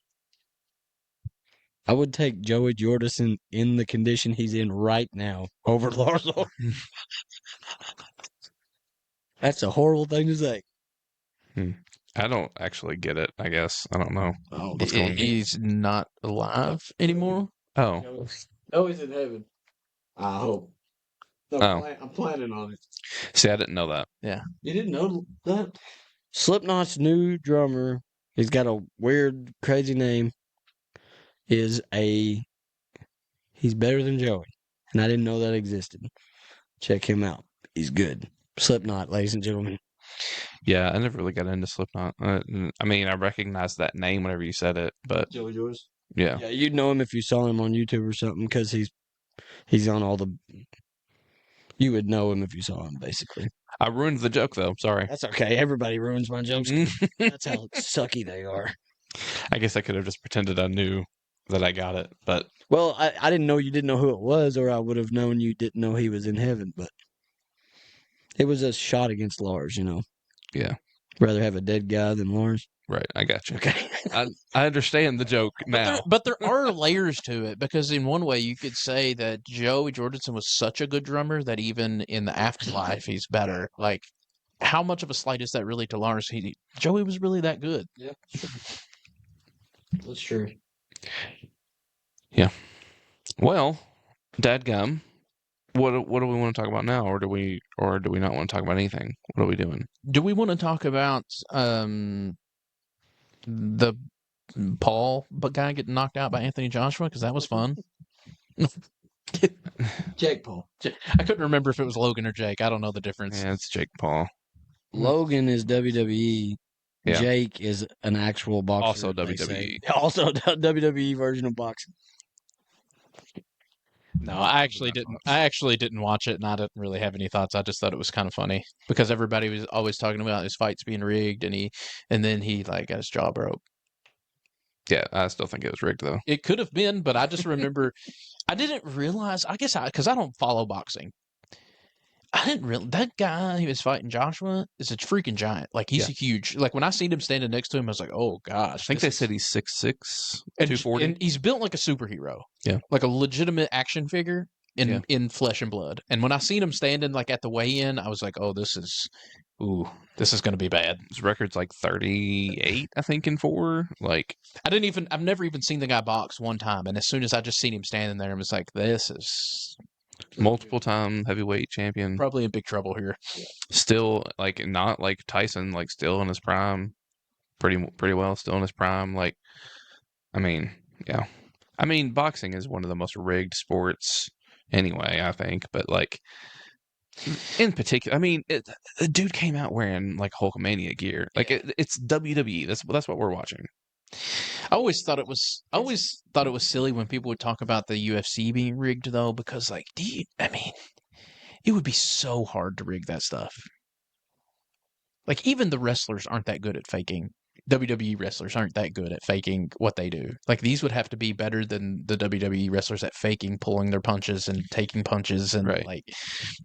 Speaker 3: I would take Joey Jordison in the condition he's in right now over Lars Ulrich. That's a horrible thing to say.
Speaker 2: I don't actually get it, I guess. I don't know.
Speaker 3: Oh,
Speaker 2: What's going on?
Speaker 4: he's not alive anymore.
Speaker 2: Oh.
Speaker 3: No, he's in heaven. I hope. No,
Speaker 2: Oh.
Speaker 3: I'm planning on it.
Speaker 2: See, I didn't know that.
Speaker 4: Yeah.
Speaker 3: You didn't know that? Slipknot's new drummer, he's got a weird, crazy name, he's better than Joey. And I didn't know that existed. Check him out. He's good. Slipknot, ladies and gentlemen.
Speaker 2: Yeah, I never really got into Slipknot. I mean, I recognized that name whenever you said it, but
Speaker 3: Joey Joyce?
Speaker 2: yeah.
Speaker 3: Yeah, you'd know him if you saw him on YouTube or something, because he's on all the... You would know him if you saw him, basically.
Speaker 2: I ruined the joke, though. Sorry.
Speaker 3: That's okay. Everybody ruins my jokes. That's how sucky they are.
Speaker 2: I guess I could have just pretended I knew that I got it, but...
Speaker 3: Well, I didn't know you didn't know who it was, or I would have known you didn't know he was in heaven, but it was a shot against Lars, you know.
Speaker 2: Yeah.
Speaker 3: Rather have a dead guy than Lars.
Speaker 2: Right, I got you.
Speaker 3: Okay.
Speaker 2: I understand the joke now.
Speaker 4: But there are layers to it, because in one way you could say that Joey Jordison was such a good drummer that even in the afterlife he's better. Like, how much of a slight is that really to Lars? Joey was really that good.
Speaker 3: Yeah. That's true.
Speaker 2: Yeah. Well, dadgum, what do we want to talk about now, or do we not want to talk about anything? What are we doing?
Speaker 4: Do we want to talk about the Paul guy getting knocked out by Anthony Joshua? Because that was fun.
Speaker 3: Jake Paul.
Speaker 4: I couldn't remember if it was Logan or Jake. I don't know the difference.
Speaker 2: Yeah, it's Jake Paul.
Speaker 3: Logan is WWE.
Speaker 2: Yeah.
Speaker 3: Jake is an actual boxer.
Speaker 2: Also
Speaker 3: they
Speaker 2: WWE.
Speaker 3: say. Also WWE version of boxing.
Speaker 4: No, I actually didn't. I actually didn't watch it, and I didn't really have any thoughts. I just thought it was kind of funny because everybody was always talking about his fights being rigged, and then he like got his jaw broke.
Speaker 2: Yeah, I still think it was rigged though.
Speaker 4: It could have been, but I just remember I didn't realize. I guess because I don't follow boxing. I didn't really. That guy he was fighting Joshua is a freaking giant. Like he's huge. Like when I seen him standing next to him, I was like, "Oh gosh!"
Speaker 2: I think they said he's 6'6",
Speaker 4: and
Speaker 2: 240.
Speaker 4: and he's built like a superhero.
Speaker 2: Yeah,
Speaker 4: like a legitimate action figure in flesh and blood. And when I seen him standing like at the weigh-in, I was like, "Oh, this is going to be bad."
Speaker 2: His record's like 38, I think, in 4. Like
Speaker 4: I've never even seen the guy box one time, and as soon as I just seen him standing there, I was like, "This is."
Speaker 2: Multiple time heavyweight champion.
Speaker 4: Probably in big trouble here.
Speaker 2: Still, like, not like Tyson, like, still in his prime. Pretty well still in his prime. Like, I mean, yeah. I mean, boxing is one of the most rigged sports anyway, I think. But, like, in particular, I mean, the dude came out wearing, like, Hulkamania gear. Like, it's WWE. That's what we're watching.
Speaker 4: I always thought it was silly when people would talk about the UFC being rigged, though, because like, I mean, it would be so hard to rig that stuff. Like even the wrestlers aren't that good at faking. WWE wrestlers aren't that good at faking what they do. Like these would have to be better than the WWE wrestlers at faking pulling their punches and taking punches and like.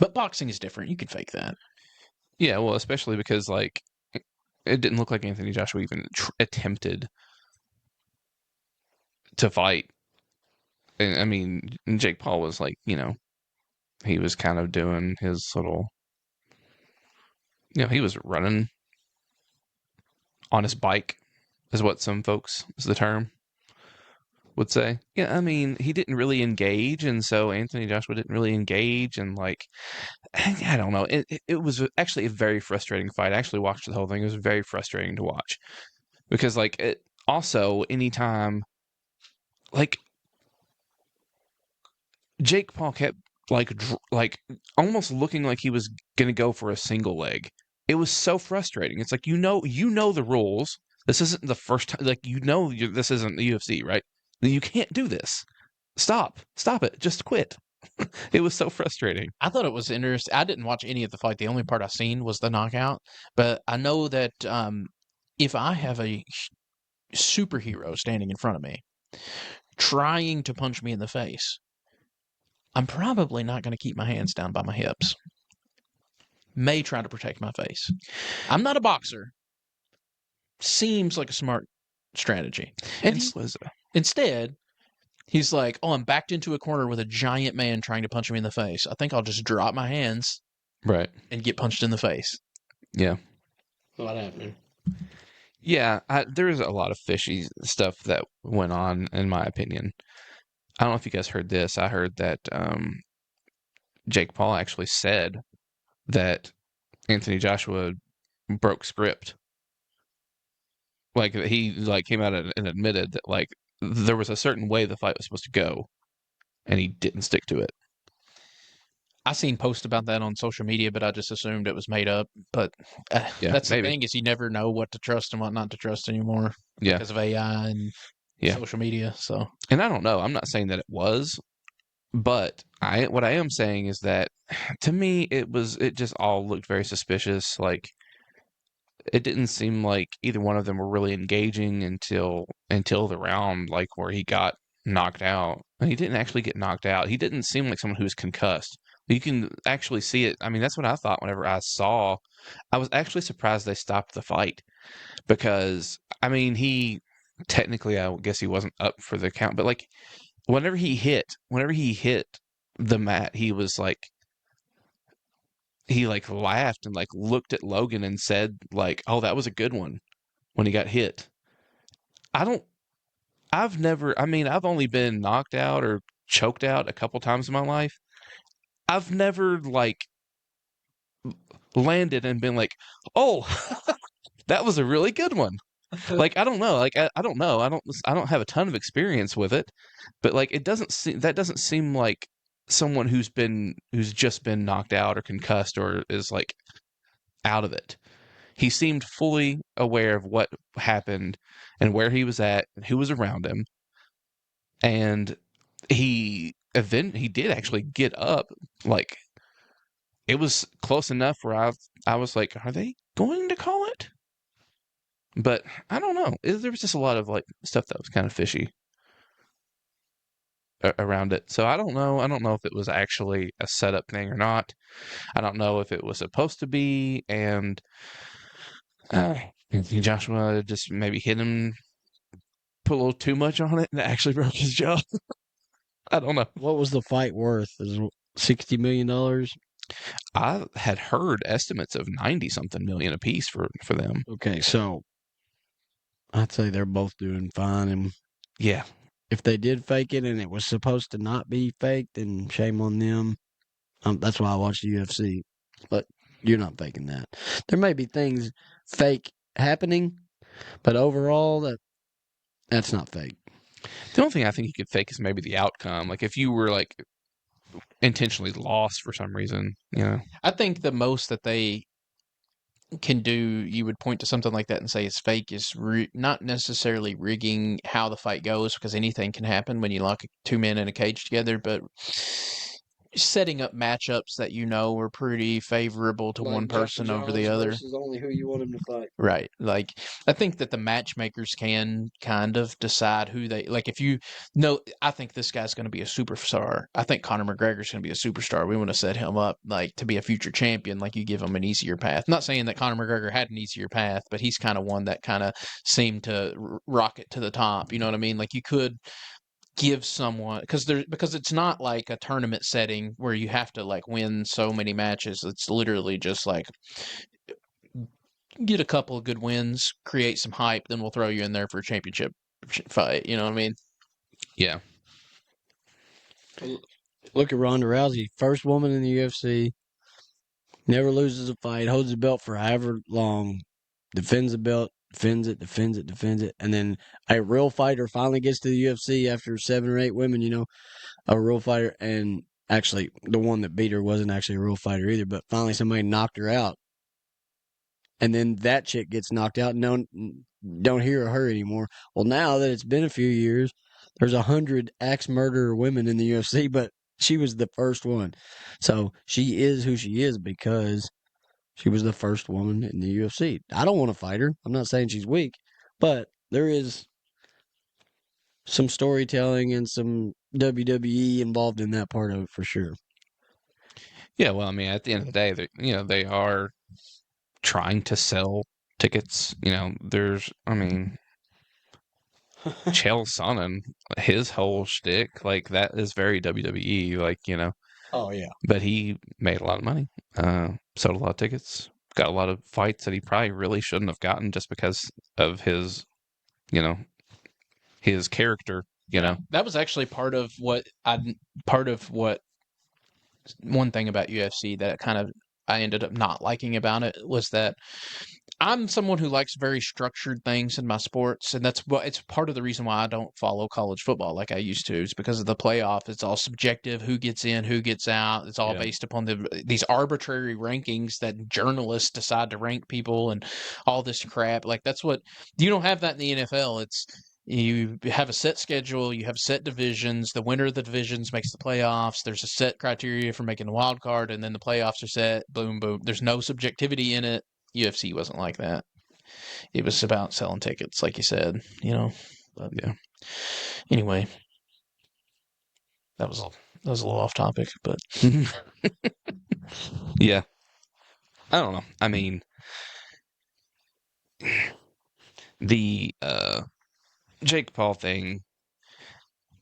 Speaker 4: But boxing is different. You can fake that.
Speaker 2: Yeah, well, especially because like it didn't look like Anthony Joshua even attempted to fight. And I mean, Jake Paul was like, he was kind of doing his little, he was running on his bike, is what some folks, is the term, would say. Yeah, I mean, he didn't really engage, and so Anthony Joshua didn't really engage, and like, I don't know. It was actually a very frustrating fight. I actually watched the whole thing. It was very frustrating to watch because, like, also anytime, like, Jake Paul kept like almost looking like he was gonna go for a single leg. It was so frustrating. It's like you know the rules. This isn't the first time. Like this isn't the UFC, right? You can't do this. Stop it. Just quit. It was so frustrating.
Speaker 4: I thought it was interesting. I didn't watch any of the fight. The only part I seen was the knockout. But I know that if I have a superhero standing in front of me, trying to punch me in the face, I'm probably not going to keep my hands down by my hips. May try to protect my face. I'm not a boxer. Seems like a smart strategy.
Speaker 2: And he was
Speaker 4: instead, he's like, "Oh, I'm backed into a corner with a giant man trying to punch me in the face. I think I'll just drop my hands,
Speaker 2: right,
Speaker 4: and get punched in the face."
Speaker 2: Yeah.
Speaker 3: What happened?
Speaker 2: Yeah, there's a lot of fishy stuff that went on, in my opinion. I don't know if you guys heard this. I heard that Jake Paul actually said that Anthony Joshua broke script. Like he came out and admitted that like there was a certain way the fight was supposed to go, and he didn't stick to it.
Speaker 4: I seen posts about that on social media, but I just assumed it was made up. But that's the thing is you never know what to trust and what not to trust anymore because of AI and social media. So,
Speaker 2: and I don't know. I'm not saying that it was, but what I am saying is that to me it just all looked very suspicious. Like it didn't seem like either one of them were really engaging until the round like where he got knocked out. And he didn't actually get knocked out. He didn't seem like someone who was concussed. You can actually see it. I mean, that's what I thought whenever I saw. I was actually surprised they stopped the fight because, I mean, he technically, I guess he wasn't up for the count, but like whenever he hit the mat, he was like, he like laughed and like looked at Logan and said like, "Oh, that was a good one," when he got hit. I've only been knocked out or choked out a couple times in my life. I've never like landed and been like, "Oh, that was a really good one." Like I don't know, like I don't know, I don't have a ton of experience with it, but like that doesn't seem like someone who's just been knocked out or concussed or is like out of it. He seemed fully aware of what happened and where he was at and who was around him, and he did actually get up. Like, it was close enough where I was like, are they going to call it? But I don't know. There was just a lot of like stuff that was kind of fishy around it. So I don't know. I don't know if it was actually a setup thing or not. I don't know if it was supposed to be, and Joshua just maybe hit him, put a little too much on it, and it actually broke his jaw. I don't know.
Speaker 3: What was the fight worth? Is $60 million?
Speaker 2: I had heard estimates of 90 something million apiece for them.
Speaker 3: Okay, so I'd say they're both doing fine. And
Speaker 2: Yeah.
Speaker 3: if they did fake it and it was supposed to not be fake, then shame on them. That's why I watch the UFC. But you're not faking that. There may be things fake happening, but overall, that's not fake.
Speaker 2: The only thing I think you could fake is maybe the outcome. Like if you were like intentionally lost for some reason, you know.
Speaker 4: I think the most that they can do, you would point to something like that and say it's fake, is not necessarily rigging how the fight goes, because anything can happen when you lock two men in a cage together, but setting up matchups that you know are pretty favorable to one person over the other.
Speaker 3: Versus only who you want him to fight.
Speaker 4: Right. Like, I think that the matchmakers can kind of decide who they like. If you know, I think this guy's going to be a superstar. I think Conor McGregor's going to be a superstar. We want to set him up like to be a future champion. Like, you give him an easier path. Not saying that Conor McGregor had an easier path, but he's kind of one that kind of seemed to rocket to the top. You know what I mean? Like, you could give someone, because it's not like a tournament setting where you have to like win so many matches. It's literally just like get a couple of good wins, create some hype, then we'll throw you in there for a championship fight. You know what I mean?
Speaker 2: Yeah.
Speaker 3: Look at Ronda Rousey, first woman in the UFC, never loses a fight, holds the belt for however long, defends the belt, defends it, and then a real fighter finally gets to the UFC after 7 or 8 women, a real fighter, and actually the one that beat her wasn't actually a real fighter either, but finally somebody knocked her out. And then that chick gets knocked out and don't hear of her anymore. Well, now that it's been a few years, there's 100 axe murderer women in the UFC, but she was the first one. So she is who she is because she was the first woman in the UFC. I don't want to fight her. I'm not saying she's weak, but there is some storytelling and some WWE involved in that part of it for sure.
Speaker 2: Yeah, well, I mean, at the end of the day, they are trying to sell tickets. Chael Sonnen, his whole shtick, like, that is very WWE, like,
Speaker 3: Oh, yeah.
Speaker 2: but he made a lot of money, sold a lot of tickets, got a lot of fights that he probably really shouldn't have gotten just because of his, his character,
Speaker 4: That was actually part of what one thing about UFC that kind of I ended up not liking about it was that I'm someone who likes very structured things in my sports, and it's part of the reason why I don't follow college football like I used to. It's because of the playoff. It's all subjective, who gets in, who gets out. It's all based upon these arbitrary rankings that journalists decide to rank people and all this crap. Like, that's what you don't have that in the NFL. You have a set schedule, you have set divisions, the winner of the divisions makes the playoffs, there's a set criteria for making the wild card, and then the playoffs are set, boom, boom. There's no subjectivity in it. UFC wasn't like that. It was about selling tickets, like you said, But
Speaker 2: yeah.
Speaker 4: Anyway, that was a little off topic, but
Speaker 2: yeah. I don't know. I mean, the Jake Paul thing,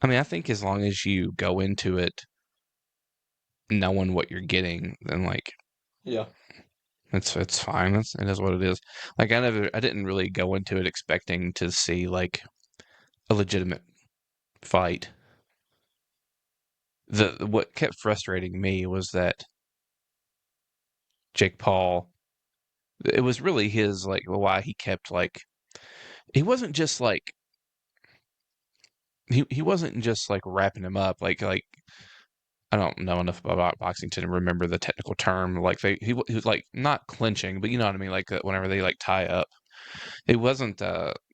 Speaker 2: I mean, I think as long as you go into it knowing what you're getting, then, like,
Speaker 3: yeah,
Speaker 2: it's fine. It is what it is. Like, I didn't really go into it expecting to see like a legitimate fight. What kept frustrating me was that Jake Paul, it was really his, like, why he kept, like, he wasn't just like he wasn't just like wrapping him up like I don't know enough about boxing to remember the technical term. Like, he was like not clinching, but you know what I mean. Like, whenever they like tie up, it wasn't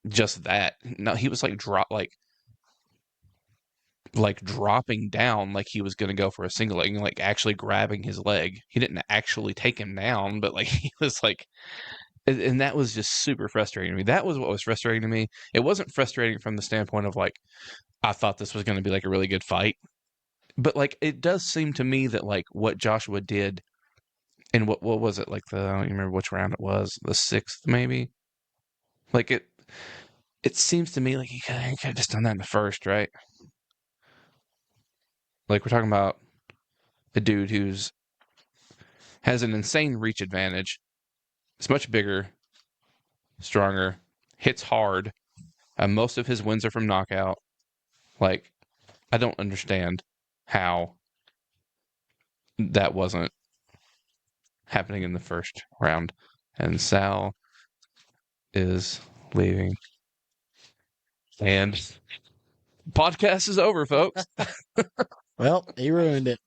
Speaker 2: just that. No, he was like like dropping down like he was going to go for a single leg and like actually grabbing his leg. He didn't actually take him down, but like he was like, and that was just super frustrating to me. That was what was frustrating to me. It wasn't frustrating from the standpoint of like, I thought this was going to be like a really good fight, but like it does seem to me that like what Joshua did, and what was it like, I don't even remember which round it was, the 6th maybe. Like it seems to me like he could have just done that in the first, right? Like we're talking about a dude who's has an insane reach advantage. It's much bigger, stronger, hits hard. Most of his wins are from knockout. Like, I don't understand how that wasn't happening in the first round. And Sal is leaving. And podcast is over, folks.
Speaker 3: Well, he ruined it.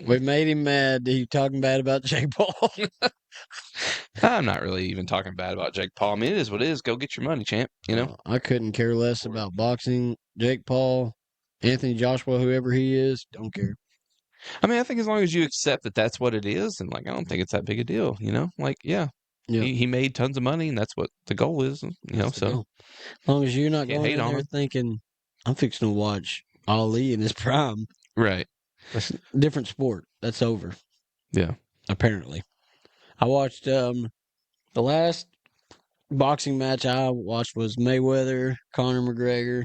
Speaker 3: We made him mad. He talking bad about Jake Paul.
Speaker 2: I'm not really even talking bad about Jake Paul. I mean, it is what it is. Go get your money, champ. You know?
Speaker 3: I couldn't care less about boxing. Jake Paul, Anthony Joshua, whoever he is, don't care.
Speaker 2: I mean, I think as long as you accept that that's what it is, and like, I don't think it's that big a deal, you know? Like, yeah. He made tons of money, and that's what the goal is, you know? So,
Speaker 3: as long as you're not
Speaker 2: can't
Speaker 3: going
Speaker 2: hate
Speaker 3: in
Speaker 2: on
Speaker 3: there
Speaker 2: him.
Speaker 3: thinking, I'm fixing to watch Ali in his prime.
Speaker 2: Right.
Speaker 3: That's a different sport. That's over.
Speaker 2: Yeah.
Speaker 3: Apparently. I watched the last boxing match I watched was Mayweather, Conor McGregor.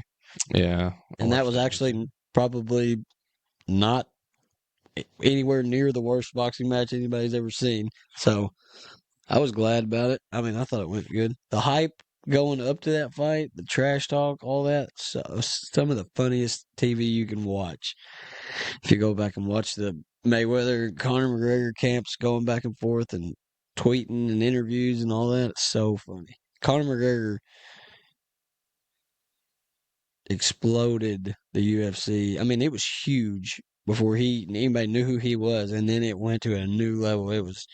Speaker 2: Yeah.
Speaker 3: And that was actually probably not anywhere near the worst boxing match anybody's ever seen. So I was glad about it. I mean, I thought it went good. The hype going up to that fight, the trash talk, all that. So, some of the funniest TV you can watch. If you go back and watch the Mayweather, Conor McGregor camps going back and forth and tweeting and interviews and all that, it's so funny. Conor McGregor exploded the UFC. I mean, it was huge before anybody knew who he was, and then it went to a new level. It was.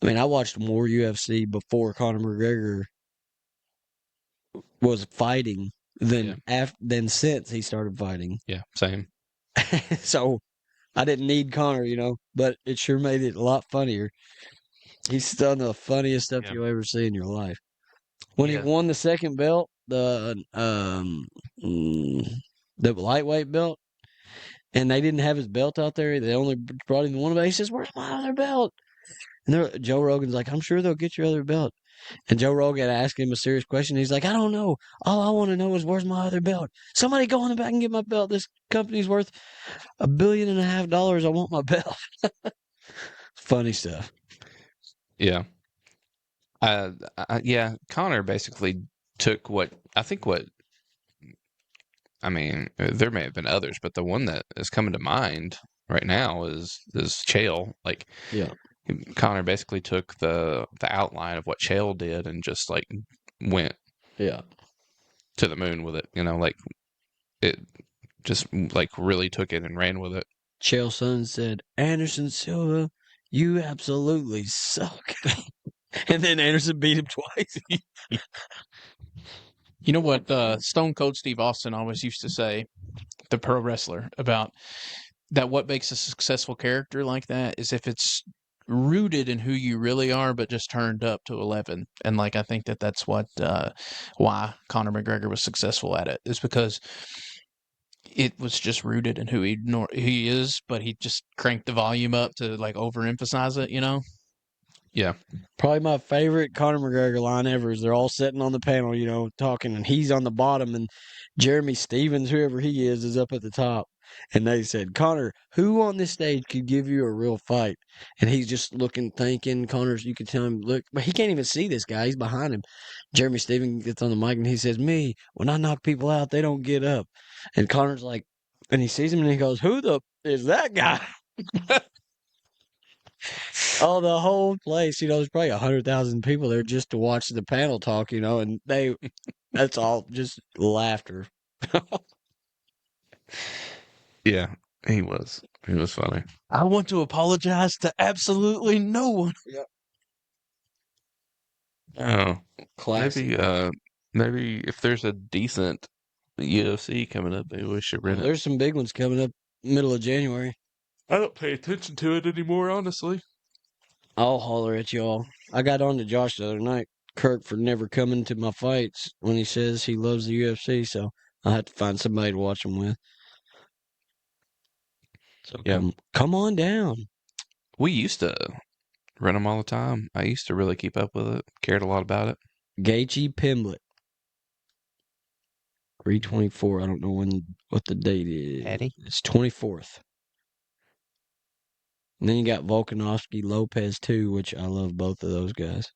Speaker 3: I mean, I watched more UFC before Conor McGregor was fighting than than since he started fighting.
Speaker 2: Yeah, same.
Speaker 3: So I didn't need Conor, but it sure made it a lot funnier. He's done the funniest stuff you'll ever see in your life. When he won the second belt, the lightweight belt, and they didn't have his belt out there. They only brought him the one belt. He says, "Where's my other belt?" And Joe Rogan's like, "I'm sure they'll get your other belt." And Joe Rogan asked him a serious question. He's like, "I don't know. All I want to know is where's my other belt? Somebody go in the back and get my belt. This company's worth $1.5 billion. I want my belt." Funny stuff.
Speaker 2: Yeah. Yeah, Connor basically took I mean, there may have been others, but the one that is coming to mind right now is Chael. Like,
Speaker 3: yeah,
Speaker 2: Connor basically took the outline of what Chael did and just like went to the moon with it. Like it just like really took it and ran with it.
Speaker 3: Chael's son said, "Anderson Silva, you absolutely suck." And then Anderson beat him twice.
Speaker 4: You know what Stone Cold Steve Austin always used to say, the pro wrestler, about that what makes a successful character like that is if it's rooted in who you really are, but just turned up to 11. And like, I think that's what why Conor McGregor was successful at it, is because it was just rooted in who he is, but he just cranked the volume up to like overemphasize it,
Speaker 2: Yeah.
Speaker 3: Probably my favorite Conor McGregor line ever is they're all sitting on the panel, talking, and he's on the bottom, and Jeremy Stevens, whoever he is up at the top. And they said, "Conor, who on this stage could give you a real fight?" And he's just looking, thinking. Conor's, you can tell him, look, but he can't even see this guy. He's behind him. Jeremy Stevens gets on the mic and he says, "Me, when I knock people out, they don't get up." And Conor's like, and he sees him and he goes, "Who the is that guy?" Oh, the whole place, there's probably 100,000 people there just to watch the panel talk, and that's all just laughter.
Speaker 2: Yeah, he was funny.
Speaker 4: I want to apologize to absolutely no one.
Speaker 3: Yep.
Speaker 2: Oh,
Speaker 3: Classic.
Speaker 2: maybe if there's a decent UFC coming up. Maybe we should rent it.
Speaker 3: There's some big ones coming up middle of January.
Speaker 2: I don't pay attention to it anymore, honestly.
Speaker 3: I'll holler at y'all. I got on to Josh the other night, Kirk, for never coming to my fights when he says he loves the UFC, so I have to find somebody to watch them with. So
Speaker 2: Yeah.
Speaker 3: come on down.
Speaker 2: We used to run them all the time. I used to really keep up with it. Cared a lot about it.
Speaker 3: Gaethje Pimblett. 3/24. I don't know what the date is.
Speaker 2: Patty?
Speaker 3: It's 24th. And then you got Volkanovski, Lopez too, which I love both of those guys.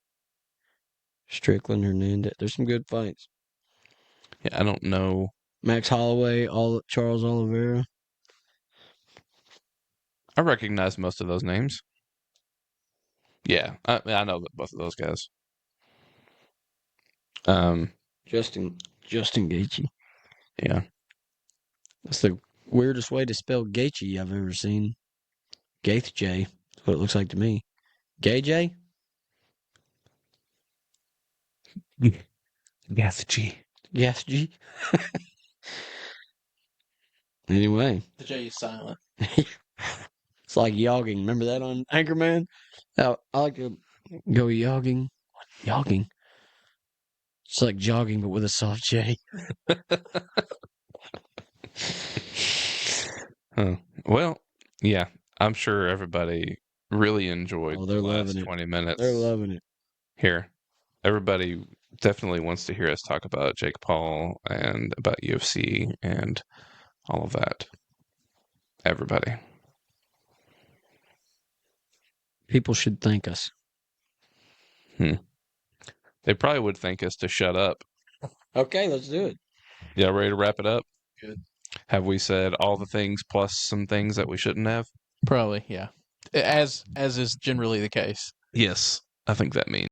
Speaker 3: Strickland, Hernandez. There's some good fights.
Speaker 2: Yeah, I don't know.
Speaker 3: Max Holloway, Charles Oliveira.
Speaker 2: I recognize most of those names. Yeah, I know both of those guys.
Speaker 3: Justin Gaethje.
Speaker 2: Yeah.
Speaker 3: That's the weirdest way to spell Gaethje I've ever seen. Gaethje. That's what it looks like to me. Gaethje?
Speaker 2: Gaethje.
Speaker 3: Gaethje? Anyway.
Speaker 4: The J is silent.
Speaker 3: It's like yogging. Remember that on Anchorman? I like to go yogging. Yogging? It's like jogging, but with a soft J.
Speaker 2: Huh. Well, yeah, I'm sure everybody really enjoyed
Speaker 3: Oh, they're
Speaker 2: the last
Speaker 3: loving it.
Speaker 2: 20 minutes.
Speaker 3: They're loving it.
Speaker 2: Here. Everybody definitely wants to hear us talk about Jake Paul and about UFC and all of that. Everybody.
Speaker 3: People should thank us.
Speaker 2: They probably would thank us to shut up.
Speaker 3: Okay, let's do it.
Speaker 2: Yeah, ready to wrap it up?
Speaker 4: Good.
Speaker 2: Have we said all the things plus some things that we shouldn't have?
Speaker 4: Probably, yeah. As is generally the case.
Speaker 2: Yes, I think that means.